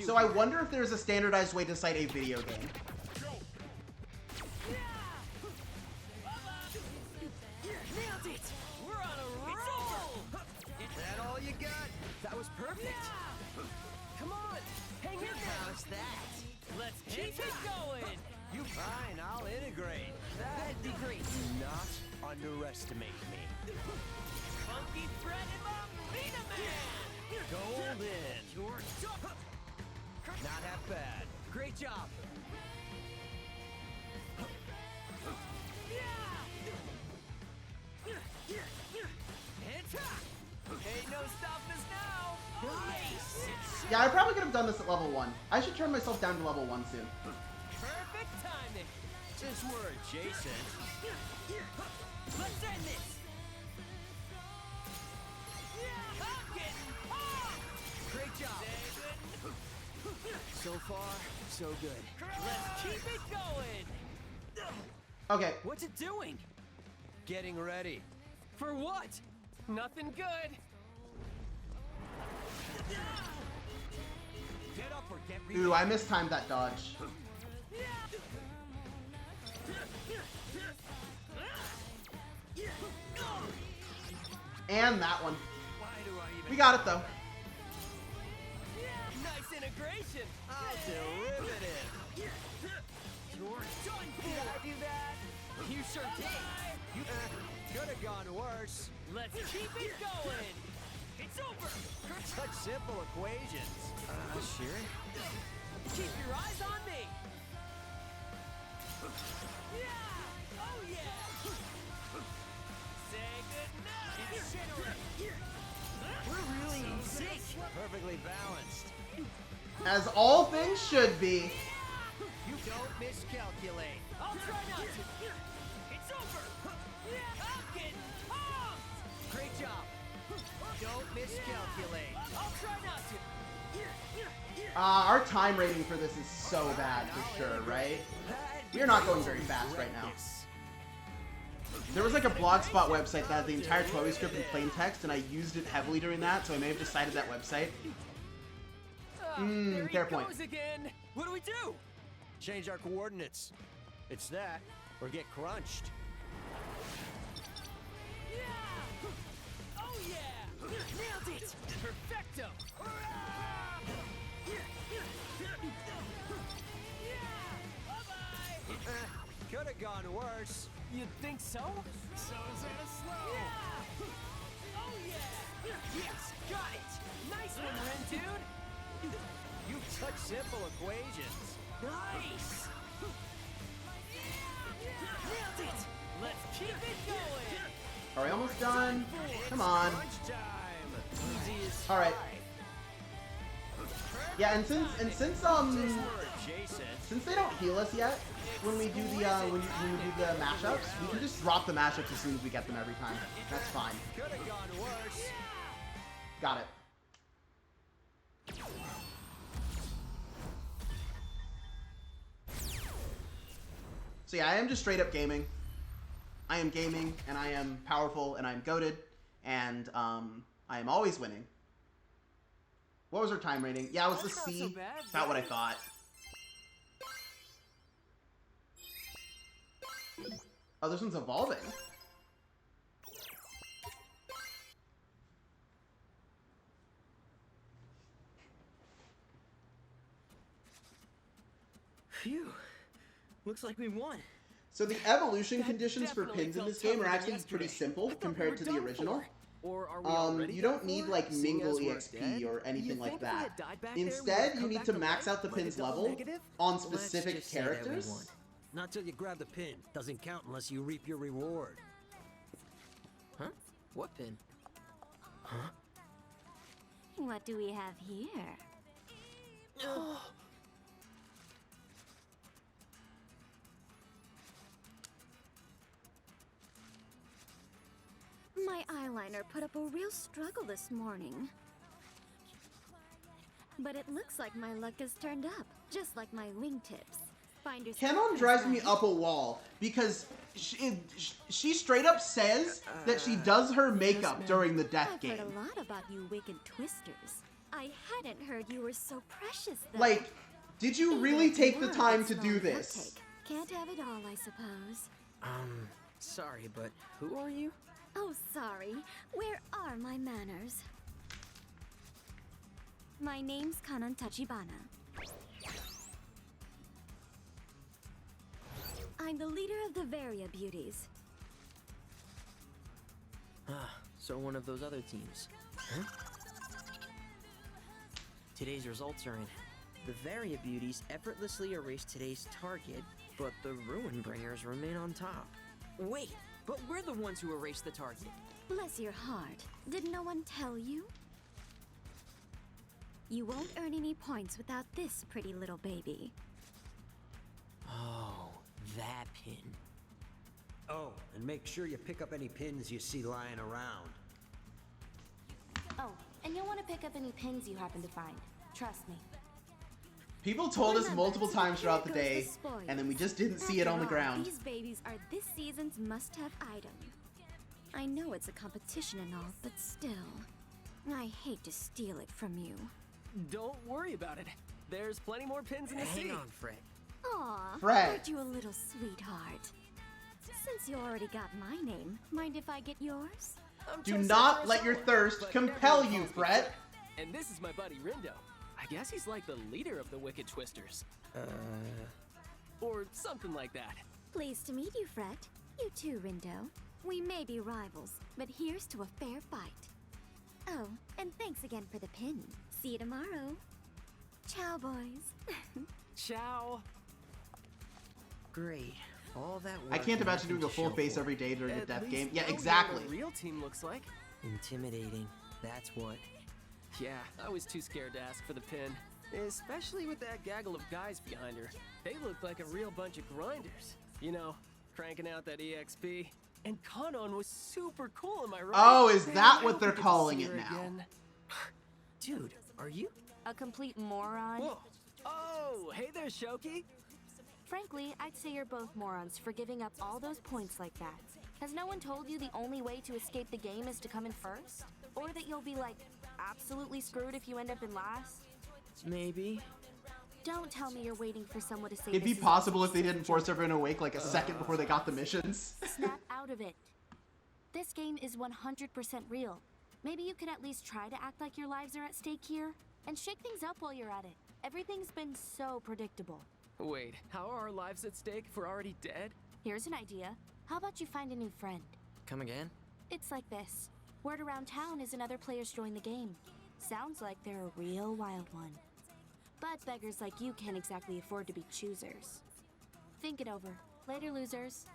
[SPEAKER 1] So I wonder if there's a standardized way to cite a video game.
[SPEAKER 4] Nailed it! We're on a roll!
[SPEAKER 7] Is that all you got?
[SPEAKER 4] That was perfect! Come on! Hang in there!
[SPEAKER 7] How's that?
[SPEAKER 4] Let's keep it going!
[SPEAKER 7] You fine, I'll integrate.
[SPEAKER 4] That'd be great!
[SPEAKER 7] Do not underestimate me.
[SPEAKER 4] Funky Fred and Mambina Man!
[SPEAKER 7] Golden. Not half bad.
[SPEAKER 4] Great job! Ain't no stopping us now! Nice!
[SPEAKER 1] Yeah, I probably could have done this at level 1. I should turn myself down to level 1 soon.
[SPEAKER 4] Perfect timing!
[SPEAKER 7] Since we're adjacent.
[SPEAKER 4] Let's end this! I'm getting popped! Great job!
[SPEAKER 7] So far, so good.
[SPEAKER 4] Let's keep it going!
[SPEAKER 1] Okay.
[SPEAKER 4] What's it doing?
[SPEAKER 7] Getting ready.
[SPEAKER 4] For what? Nothing good.
[SPEAKER 7] Get up or get
[SPEAKER 1] Ooh, I mistimed that dodge. And that one.
[SPEAKER 7] Why do I even...
[SPEAKER 1] We got it though.
[SPEAKER 4] Nice integration.
[SPEAKER 7] I'll derivative.
[SPEAKER 4] Did I do that? You sure did.
[SPEAKER 7] Could have gone worse.
[SPEAKER 4] Let's keep it going. It's over.
[SPEAKER 7] Such simple equations. Sure.
[SPEAKER 4] Keep your eyes on me. Yeah. Oh yeah. Say goodnight. We're really in sync.
[SPEAKER 7] Perfectly balanced.
[SPEAKER 1] As all things should be.
[SPEAKER 7] You don't miscalculate.
[SPEAKER 4] I'll try not to. It's over. I'm getting pumped.
[SPEAKER 7] Great job. Don't miscalculate.
[SPEAKER 4] I'll try not to.
[SPEAKER 1] Our time rating for this is so bad for sure, right? We are not going very fast right now. There was like a Blogspot website that had the entire Toei script in plain text, and I used it heavily during that, so I may have decided that website.
[SPEAKER 4] There
[SPEAKER 1] Fair
[SPEAKER 4] he
[SPEAKER 1] point.
[SPEAKER 4] goes again. What do we do?
[SPEAKER 7] Change our coordinates. It's that, or get crunched.
[SPEAKER 4] Yeah! Oh yeah! Nailed it! Perfecto!
[SPEAKER 7] Could have gone worse.
[SPEAKER 4] You think so? So is that a slow? Yeah! Oh yeah! Yes, got it! Nice one, Ren, dude!
[SPEAKER 7] You've such simple equations.
[SPEAKER 4] Nice! Nailed it! Let's keep it going!
[SPEAKER 1] Are we almost done? Come on.
[SPEAKER 7] Crunch time.
[SPEAKER 4] Easy as
[SPEAKER 1] All right.
[SPEAKER 4] pie.
[SPEAKER 1] Yeah, and since
[SPEAKER 7] We're adjacent.
[SPEAKER 1] since they don't heal us yet, when we do the when we do the mashups, we can just drop the mashups as soon as we get them every time. That's fine.
[SPEAKER 7] Could have gone worse.
[SPEAKER 1] Got it. So yeah, I am just straight up gaming. I am gaming, and I am powerful, and I am goated, and I am always winning. What was our time rating? Yeah, it was a
[SPEAKER 4] That's not
[SPEAKER 1] C.
[SPEAKER 4] so bad,
[SPEAKER 1] About what I
[SPEAKER 4] right?
[SPEAKER 1] thought. Oh, this one's evolving.
[SPEAKER 2] Phew. Looks like we won.
[SPEAKER 1] So the evolution
[SPEAKER 4] That
[SPEAKER 1] conditions for
[SPEAKER 4] definitely
[SPEAKER 1] pins in
[SPEAKER 4] felt
[SPEAKER 1] this game are
[SPEAKER 4] tougher than
[SPEAKER 1] actually pretty
[SPEAKER 4] yesterday.
[SPEAKER 1] simple
[SPEAKER 4] I thought
[SPEAKER 1] compared
[SPEAKER 4] we
[SPEAKER 1] to
[SPEAKER 4] were
[SPEAKER 1] the
[SPEAKER 4] done
[SPEAKER 1] original.
[SPEAKER 4] for. Or are we already
[SPEAKER 1] You don't
[SPEAKER 4] done
[SPEAKER 1] need
[SPEAKER 4] for?
[SPEAKER 1] like
[SPEAKER 4] Seeing
[SPEAKER 1] mingle
[SPEAKER 4] as we're
[SPEAKER 1] EXP
[SPEAKER 4] dead?
[SPEAKER 1] or anything
[SPEAKER 4] You
[SPEAKER 1] like
[SPEAKER 4] think if we
[SPEAKER 1] that.
[SPEAKER 4] had died back there, we
[SPEAKER 1] Instead,
[SPEAKER 4] would
[SPEAKER 1] you
[SPEAKER 4] come
[SPEAKER 1] need
[SPEAKER 4] back
[SPEAKER 1] to
[SPEAKER 4] to
[SPEAKER 1] max
[SPEAKER 4] life
[SPEAKER 1] out the
[SPEAKER 4] like a
[SPEAKER 1] pin's
[SPEAKER 4] double
[SPEAKER 1] level
[SPEAKER 4] negative?
[SPEAKER 1] on
[SPEAKER 2] Let's
[SPEAKER 1] specific
[SPEAKER 2] just say that we
[SPEAKER 1] characters.
[SPEAKER 2] won.
[SPEAKER 7] Not till you grab the pin. Doesn't count unless you reap your reward.
[SPEAKER 2] Huh? What pin? Huh?
[SPEAKER 5] What do we have here? My eyeliner put up a real struggle this morning. But it looks like my luck has turned up, just like my wingtips. Finders
[SPEAKER 1] Canon
[SPEAKER 5] keepers,
[SPEAKER 1] drives me
[SPEAKER 5] right?
[SPEAKER 1] up a wall because she straight up says that she does her makeup during the death
[SPEAKER 5] I've
[SPEAKER 1] game.
[SPEAKER 5] heard a lot about you wicked twisters. I hadn't heard you were so precious, though.
[SPEAKER 1] Like, did you
[SPEAKER 5] Even
[SPEAKER 1] really
[SPEAKER 5] if you
[SPEAKER 1] take the
[SPEAKER 5] were a
[SPEAKER 1] time
[SPEAKER 5] bit
[SPEAKER 1] to
[SPEAKER 5] small
[SPEAKER 1] do
[SPEAKER 5] in
[SPEAKER 1] this?
[SPEAKER 5] uptake. Can't have it all, I suppose.
[SPEAKER 2] Sorry, but who are you?
[SPEAKER 5] Oh, sorry. Where are my manners? My name's Kanan Tachibana. I'm the leader of the Varia Beauties.
[SPEAKER 2] Ah, so one of those other teams. Huh? Today's results are in. The Varia Beauties effortlessly erased today's target, but the Ruin Bringers remain on top. Wait, but we're the ones who erased the target.
[SPEAKER 5] Bless your heart. Did no one tell you? You won't earn any points without this pretty little baby.
[SPEAKER 2] Oh, that pin.
[SPEAKER 7] Oh, and make sure you pick up any pins you see lying around.
[SPEAKER 5] Oh, and you'll want to pick up any pins you happen to find. Trust me.
[SPEAKER 1] People told us
[SPEAKER 5] Remember,
[SPEAKER 1] multiple
[SPEAKER 5] to
[SPEAKER 1] times
[SPEAKER 5] the
[SPEAKER 1] throughout the
[SPEAKER 5] goes
[SPEAKER 1] day,
[SPEAKER 5] the spoils.
[SPEAKER 1] and then we just didn't see it
[SPEAKER 5] After
[SPEAKER 1] on the
[SPEAKER 5] all,
[SPEAKER 1] ground.
[SPEAKER 5] These babies are this season's must-have item. I know it's a competition and all, but still, I hate to steal it from you.
[SPEAKER 4] Don't worry about it. There's plenty more pins in the
[SPEAKER 2] Hang
[SPEAKER 4] city.
[SPEAKER 2] on, Fred.
[SPEAKER 5] Aw,
[SPEAKER 1] Fred.
[SPEAKER 5] aren't you a little sweetheart? Since you already got my name, mind if I get yours?
[SPEAKER 4] I'm
[SPEAKER 1] Do
[SPEAKER 4] just
[SPEAKER 1] not
[SPEAKER 4] for a
[SPEAKER 1] let your
[SPEAKER 4] solo,
[SPEAKER 1] thirst
[SPEAKER 4] but
[SPEAKER 1] compel
[SPEAKER 4] everyone
[SPEAKER 1] you,
[SPEAKER 4] calls me
[SPEAKER 1] Fred.
[SPEAKER 4] Fred. And this is my buddy Rindo. I guess he's like the leader of the Wicked Twisters. Or something like that.
[SPEAKER 5] Pleased to meet you, Fred. You too, Rindo. We may be rivals, but here's to a fair fight. Oh, and thanks again for the pin. See you tomorrow. Ciao, boys.
[SPEAKER 4] Ciao.
[SPEAKER 2] Great. All that work
[SPEAKER 1] I can't
[SPEAKER 2] and
[SPEAKER 1] imagine
[SPEAKER 2] nothing
[SPEAKER 1] doing a
[SPEAKER 2] to
[SPEAKER 1] full
[SPEAKER 2] show
[SPEAKER 1] face
[SPEAKER 2] for it.
[SPEAKER 1] every day during a
[SPEAKER 4] At
[SPEAKER 1] death
[SPEAKER 4] least
[SPEAKER 1] game. Yeah,
[SPEAKER 4] now we know
[SPEAKER 1] exactly.
[SPEAKER 4] what a real team looks like.
[SPEAKER 2] Intimidating. That's what.
[SPEAKER 4] Yeah, I was too scared to ask for the pin. Especially with that gaggle of guys behind her. They look like a real bunch of grinders. You know, cranking out that EXP. And Kanon was super cool, am I right?
[SPEAKER 1] Oh, is
[SPEAKER 4] Man,
[SPEAKER 1] that
[SPEAKER 4] I
[SPEAKER 1] what
[SPEAKER 4] hope
[SPEAKER 1] they're
[SPEAKER 4] we get to
[SPEAKER 1] calling
[SPEAKER 4] see
[SPEAKER 1] it
[SPEAKER 4] her
[SPEAKER 1] now?
[SPEAKER 4] again.
[SPEAKER 2] Dude, are you?
[SPEAKER 5] A complete moron?
[SPEAKER 4] Whoa. Oh, hey there, Shoki.
[SPEAKER 5] Frankly, I'd say you're both morons for giving up all those points like that. Has no one told you the only way to escape the game is to come in first? Or that you'll be, like, absolutely screwed if you end up in last?
[SPEAKER 2] Maybe.
[SPEAKER 5] Don't tell me you're waiting for someone to say
[SPEAKER 1] It'd be
[SPEAKER 5] this is
[SPEAKER 1] possible
[SPEAKER 5] a
[SPEAKER 1] if they didn't force everyone to wake like a second before they got the missions.
[SPEAKER 5] Snap out of it. This game is 100% real. Maybe you could at least try to act like your lives are at stake here, and shake things up while you're at it. Everything's been so predictable.
[SPEAKER 4] Wait, how are our lives at stake if we're already dead?
[SPEAKER 5] Here's an idea. How about you find a new friend?
[SPEAKER 2] Come again?
[SPEAKER 5] It's like this. Word around town is another player's joined the game. Sounds like they're a real wild one. But beggars like you can't exactly afford to be choosers. Think it over. Later, losers.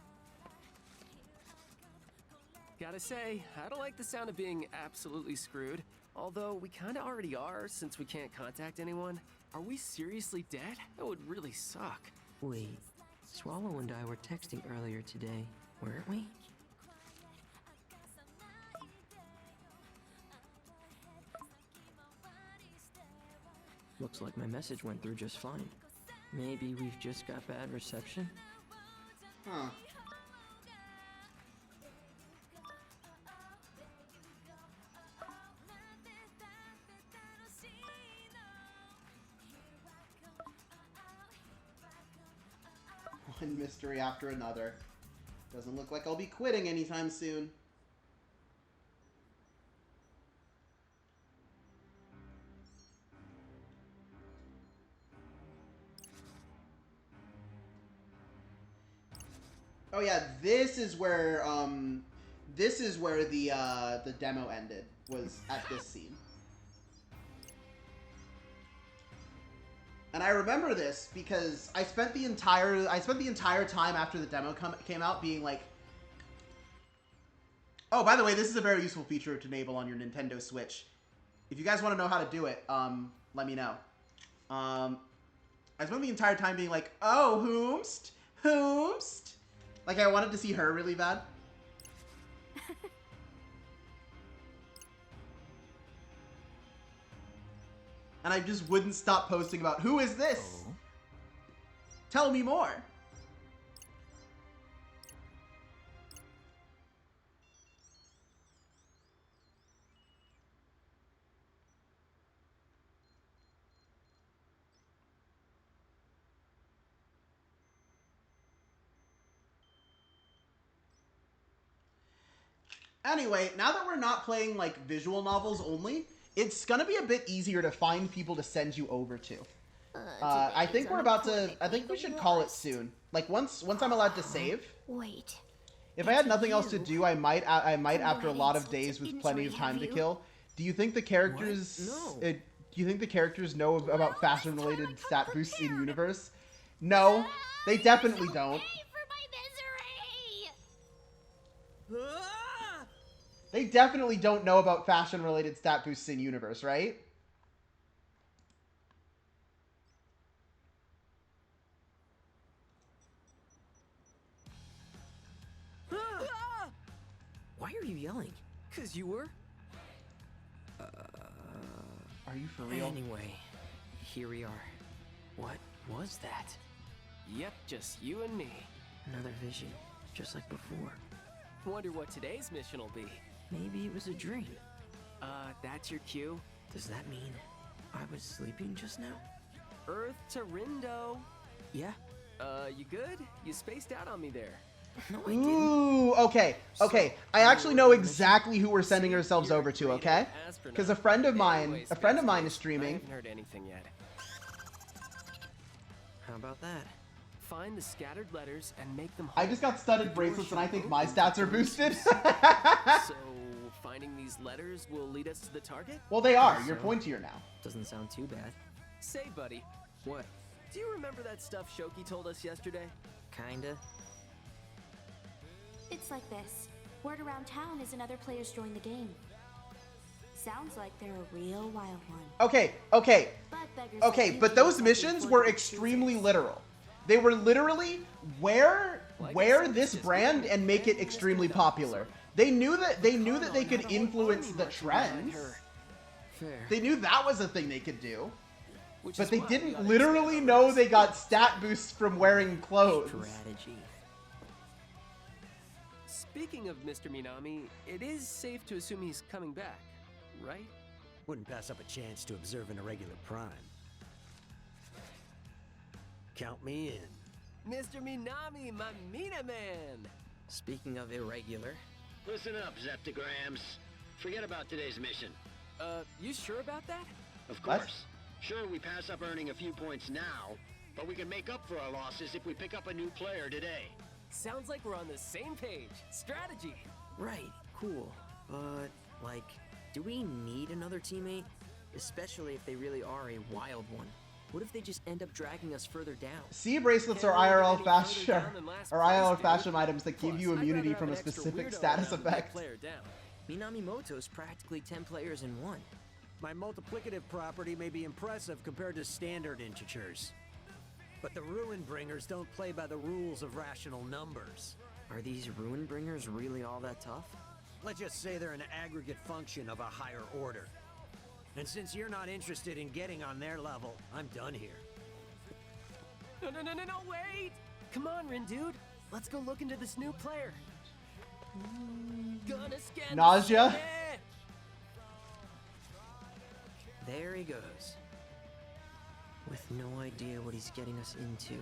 [SPEAKER 4] Gotta say, I don't like the sound of being absolutely screwed. Although we kinda already are, since we can't contact anyone. Are we seriously dead? That would really suck.
[SPEAKER 2] Wait, Swallow and I were texting earlier today, weren't we? Looks like my message went through just fine. Maybe we've just got bad reception?
[SPEAKER 1] Huh. One mystery after another. Doesn't look like I'll be quitting anytime soon. Oh yeah, this is where the demo ended, was at this scene. And I remember this because I spent the entire time after the demo came out being like, oh, by the way, this is a very useful feature to enable on your Nintendo Switch. If you guys want to know how to do it, let me know. I spent the entire time being like, oh, whomst? Like, I wanted to see her really bad. And I just wouldn't stop posting about, who is this?
[SPEAKER 8] Oh.
[SPEAKER 1] Tell me more. Anyway, now that we're not playing, like, visual novels only, it's gonna be a bit easier to find people to send you over to. I think we're about to... I think we should call it soon. Like, once I'm allowed to save.
[SPEAKER 5] Wait.
[SPEAKER 1] If I had nothing else to do, I might after a lot of days with plenty of time to kill. Do you think the characters...
[SPEAKER 2] What? No.
[SPEAKER 1] Do you think the characters know about fashion-related stat boosts in universe? No, they definitely don't. They definitely don't know about fashion-related stat boosts in universe, right?
[SPEAKER 2] Why are you yelling?
[SPEAKER 4] 'Cause you were?
[SPEAKER 1] Are you for real?
[SPEAKER 2] Anyway, here we are. What was that?
[SPEAKER 4] Yep, just you and me.
[SPEAKER 2] Another vision, just like before.
[SPEAKER 4] Wonder what today's mission will be.
[SPEAKER 2] Maybe it was a dream.
[SPEAKER 4] That's your cue?
[SPEAKER 2] Does that mean I was sleeping just now?
[SPEAKER 4] Earth to Rindo.
[SPEAKER 2] Yeah.
[SPEAKER 4] You good? You spaced out on me there.
[SPEAKER 2] No, I didn't.
[SPEAKER 1] Ooh, okay. I actually know exactly who we're sending ourselves over to, okay? Because a friend of mine is
[SPEAKER 4] I
[SPEAKER 1] streaming.
[SPEAKER 4] haven't heard anything yet.
[SPEAKER 2] How about that?
[SPEAKER 4] Find the scattered letters and make them
[SPEAKER 1] I just got studded bracelets and I think my stats are boosted.
[SPEAKER 4] So, finding these letters will lead us to the target?
[SPEAKER 1] Well, they are. You're pointier now.
[SPEAKER 2] Doesn't sound too bad.
[SPEAKER 4] Say, buddy,
[SPEAKER 2] What?
[SPEAKER 4] do you remember that stuff Shoki told us yesterday?
[SPEAKER 2] Kinda.
[SPEAKER 5] It's like this. Word around town is another player's joined the game. Sounds like they're a real wild one.
[SPEAKER 1] Okay.
[SPEAKER 5] But beggars like
[SPEAKER 1] Okay,
[SPEAKER 5] you
[SPEAKER 1] but
[SPEAKER 5] can't
[SPEAKER 1] those
[SPEAKER 5] exactly
[SPEAKER 1] missions
[SPEAKER 5] afford
[SPEAKER 1] were
[SPEAKER 5] to be
[SPEAKER 1] extremely
[SPEAKER 5] choosers.
[SPEAKER 1] literal. They were literally, where
[SPEAKER 4] Like I
[SPEAKER 1] wear
[SPEAKER 4] said,
[SPEAKER 1] this
[SPEAKER 4] it's just
[SPEAKER 1] brand
[SPEAKER 4] me
[SPEAKER 1] and make it
[SPEAKER 4] Mr.
[SPEAKER 1] extremely
[SPEAKER 4] Dubs.
[SPEAKER 1] popular. They knew that they
[SPEAKER 4] Come
[SPEAKER 1] could
[SPEAKER 4] on, now,
[SPEAKER 1] influence
[SPEAKER 4] don't
[SPEAKER 1] the
[SPEAKER 4] army marching behind
[SPEAKER 1] trends.
[SPEAKER 4] her.
[SPEAKER 2] Fair.
[SPEAKER 1] They knew that was a thing they could do.
[SPEAKER 4] Which
[SPEAKER 1] But
[SPEAKER 4] is
[SPEAKER 1] they
[SPEAKER 4] why we
[SPEAKER 1] didn't
[SPEAKER 4] gotta
[SPEAKER 1] literally
[SPEAKER 4] expand
[SPEAKER 1] know
[SPEAKER 4] our
[SPEAKER 1] they
[SPEAKER 4] ranks.
[SPEAKER 1] got stat boosts from wearing clothes.
[SPEAKER 2] Strategy.
[SPEAKER 4] Speaking of Mr. Minami, it is safe to assume he's coming back, right?
[SPEAKER 7] Wouldn't pass up a chance to observe an irregular prime. Count me in.
[SPEAKER 4] Mr. Minami, my Mina man!
[SPEAKER 2] Speaking of irregular,
[SPEAKER 9] Listen up, Zeptograms. Forget about today's mission.
[SPEAKER 4] You sure about that?
[SPEAKER 9] Of
[SPEAKER 1] What?
[SPEAKER 9] course. Sure, we pass up earning a few points now, but we can make up for our losses if we pick up a new player today.
[SPEAKER 4] Sounds like we're on the same page. Strategy.
[SPEAKER 2] right, cool. But, like, do we need another teammate? Especially if they really are a wild one. What if they just end up dragging us further down?
[SPEAKER 1] C bracelets are
[SPEAKER 4] Can't really
[SPEAKER 1] IRL
[SPEAKER 4] get any
[SPEAKER 1] fashion
[SPEAKER 4] further down than last
[SPEAKER 1] or
[SPEAKER 4] place,
[SPEAKER 1] IRL
[SPEAKER 4] dude.
[SPEAKER 1] fashion items that give
[SPEAKER 4] Plus,
[SPEAKER 1] you
[SPEAKER 4] I'd
[SPEAKER 1] immunity
[SPEAKER 4] rather
[SPEAKER 1] from a
[SPEAKER 4] have an extra
[SPEAKER 1] specific
[SPEAKER 4] weirdo
[SPEAKER 1] status
[SPEAKER 4] around to get
[SPEAKER 1] effect.
[SPEAKER 4] player down.
[SPEAKER 2] Minami Moto's practically 10 players in one.
[SPEAKER 7] My multiplicative property may be impressive compared to standard integers. But the Ruin Bringers don't play by the rules of rational numbers.
[SPEAKER 2] Are these Ruin Bringers really all that tough?
[SPEAKER 7] Let's just say they're an aggregate function of a higher order. And since you're not interested in getting on their level, I'm done here.
[SPEAKER 4] No, wait! Come on, Rin dude. Let's go look into this new player. Gonna scan the
[SPEAKER 1] Nausea?
[SPEAKER 4] city.
[SPEAKER 2] There he goes. With no idea what he's getting us into.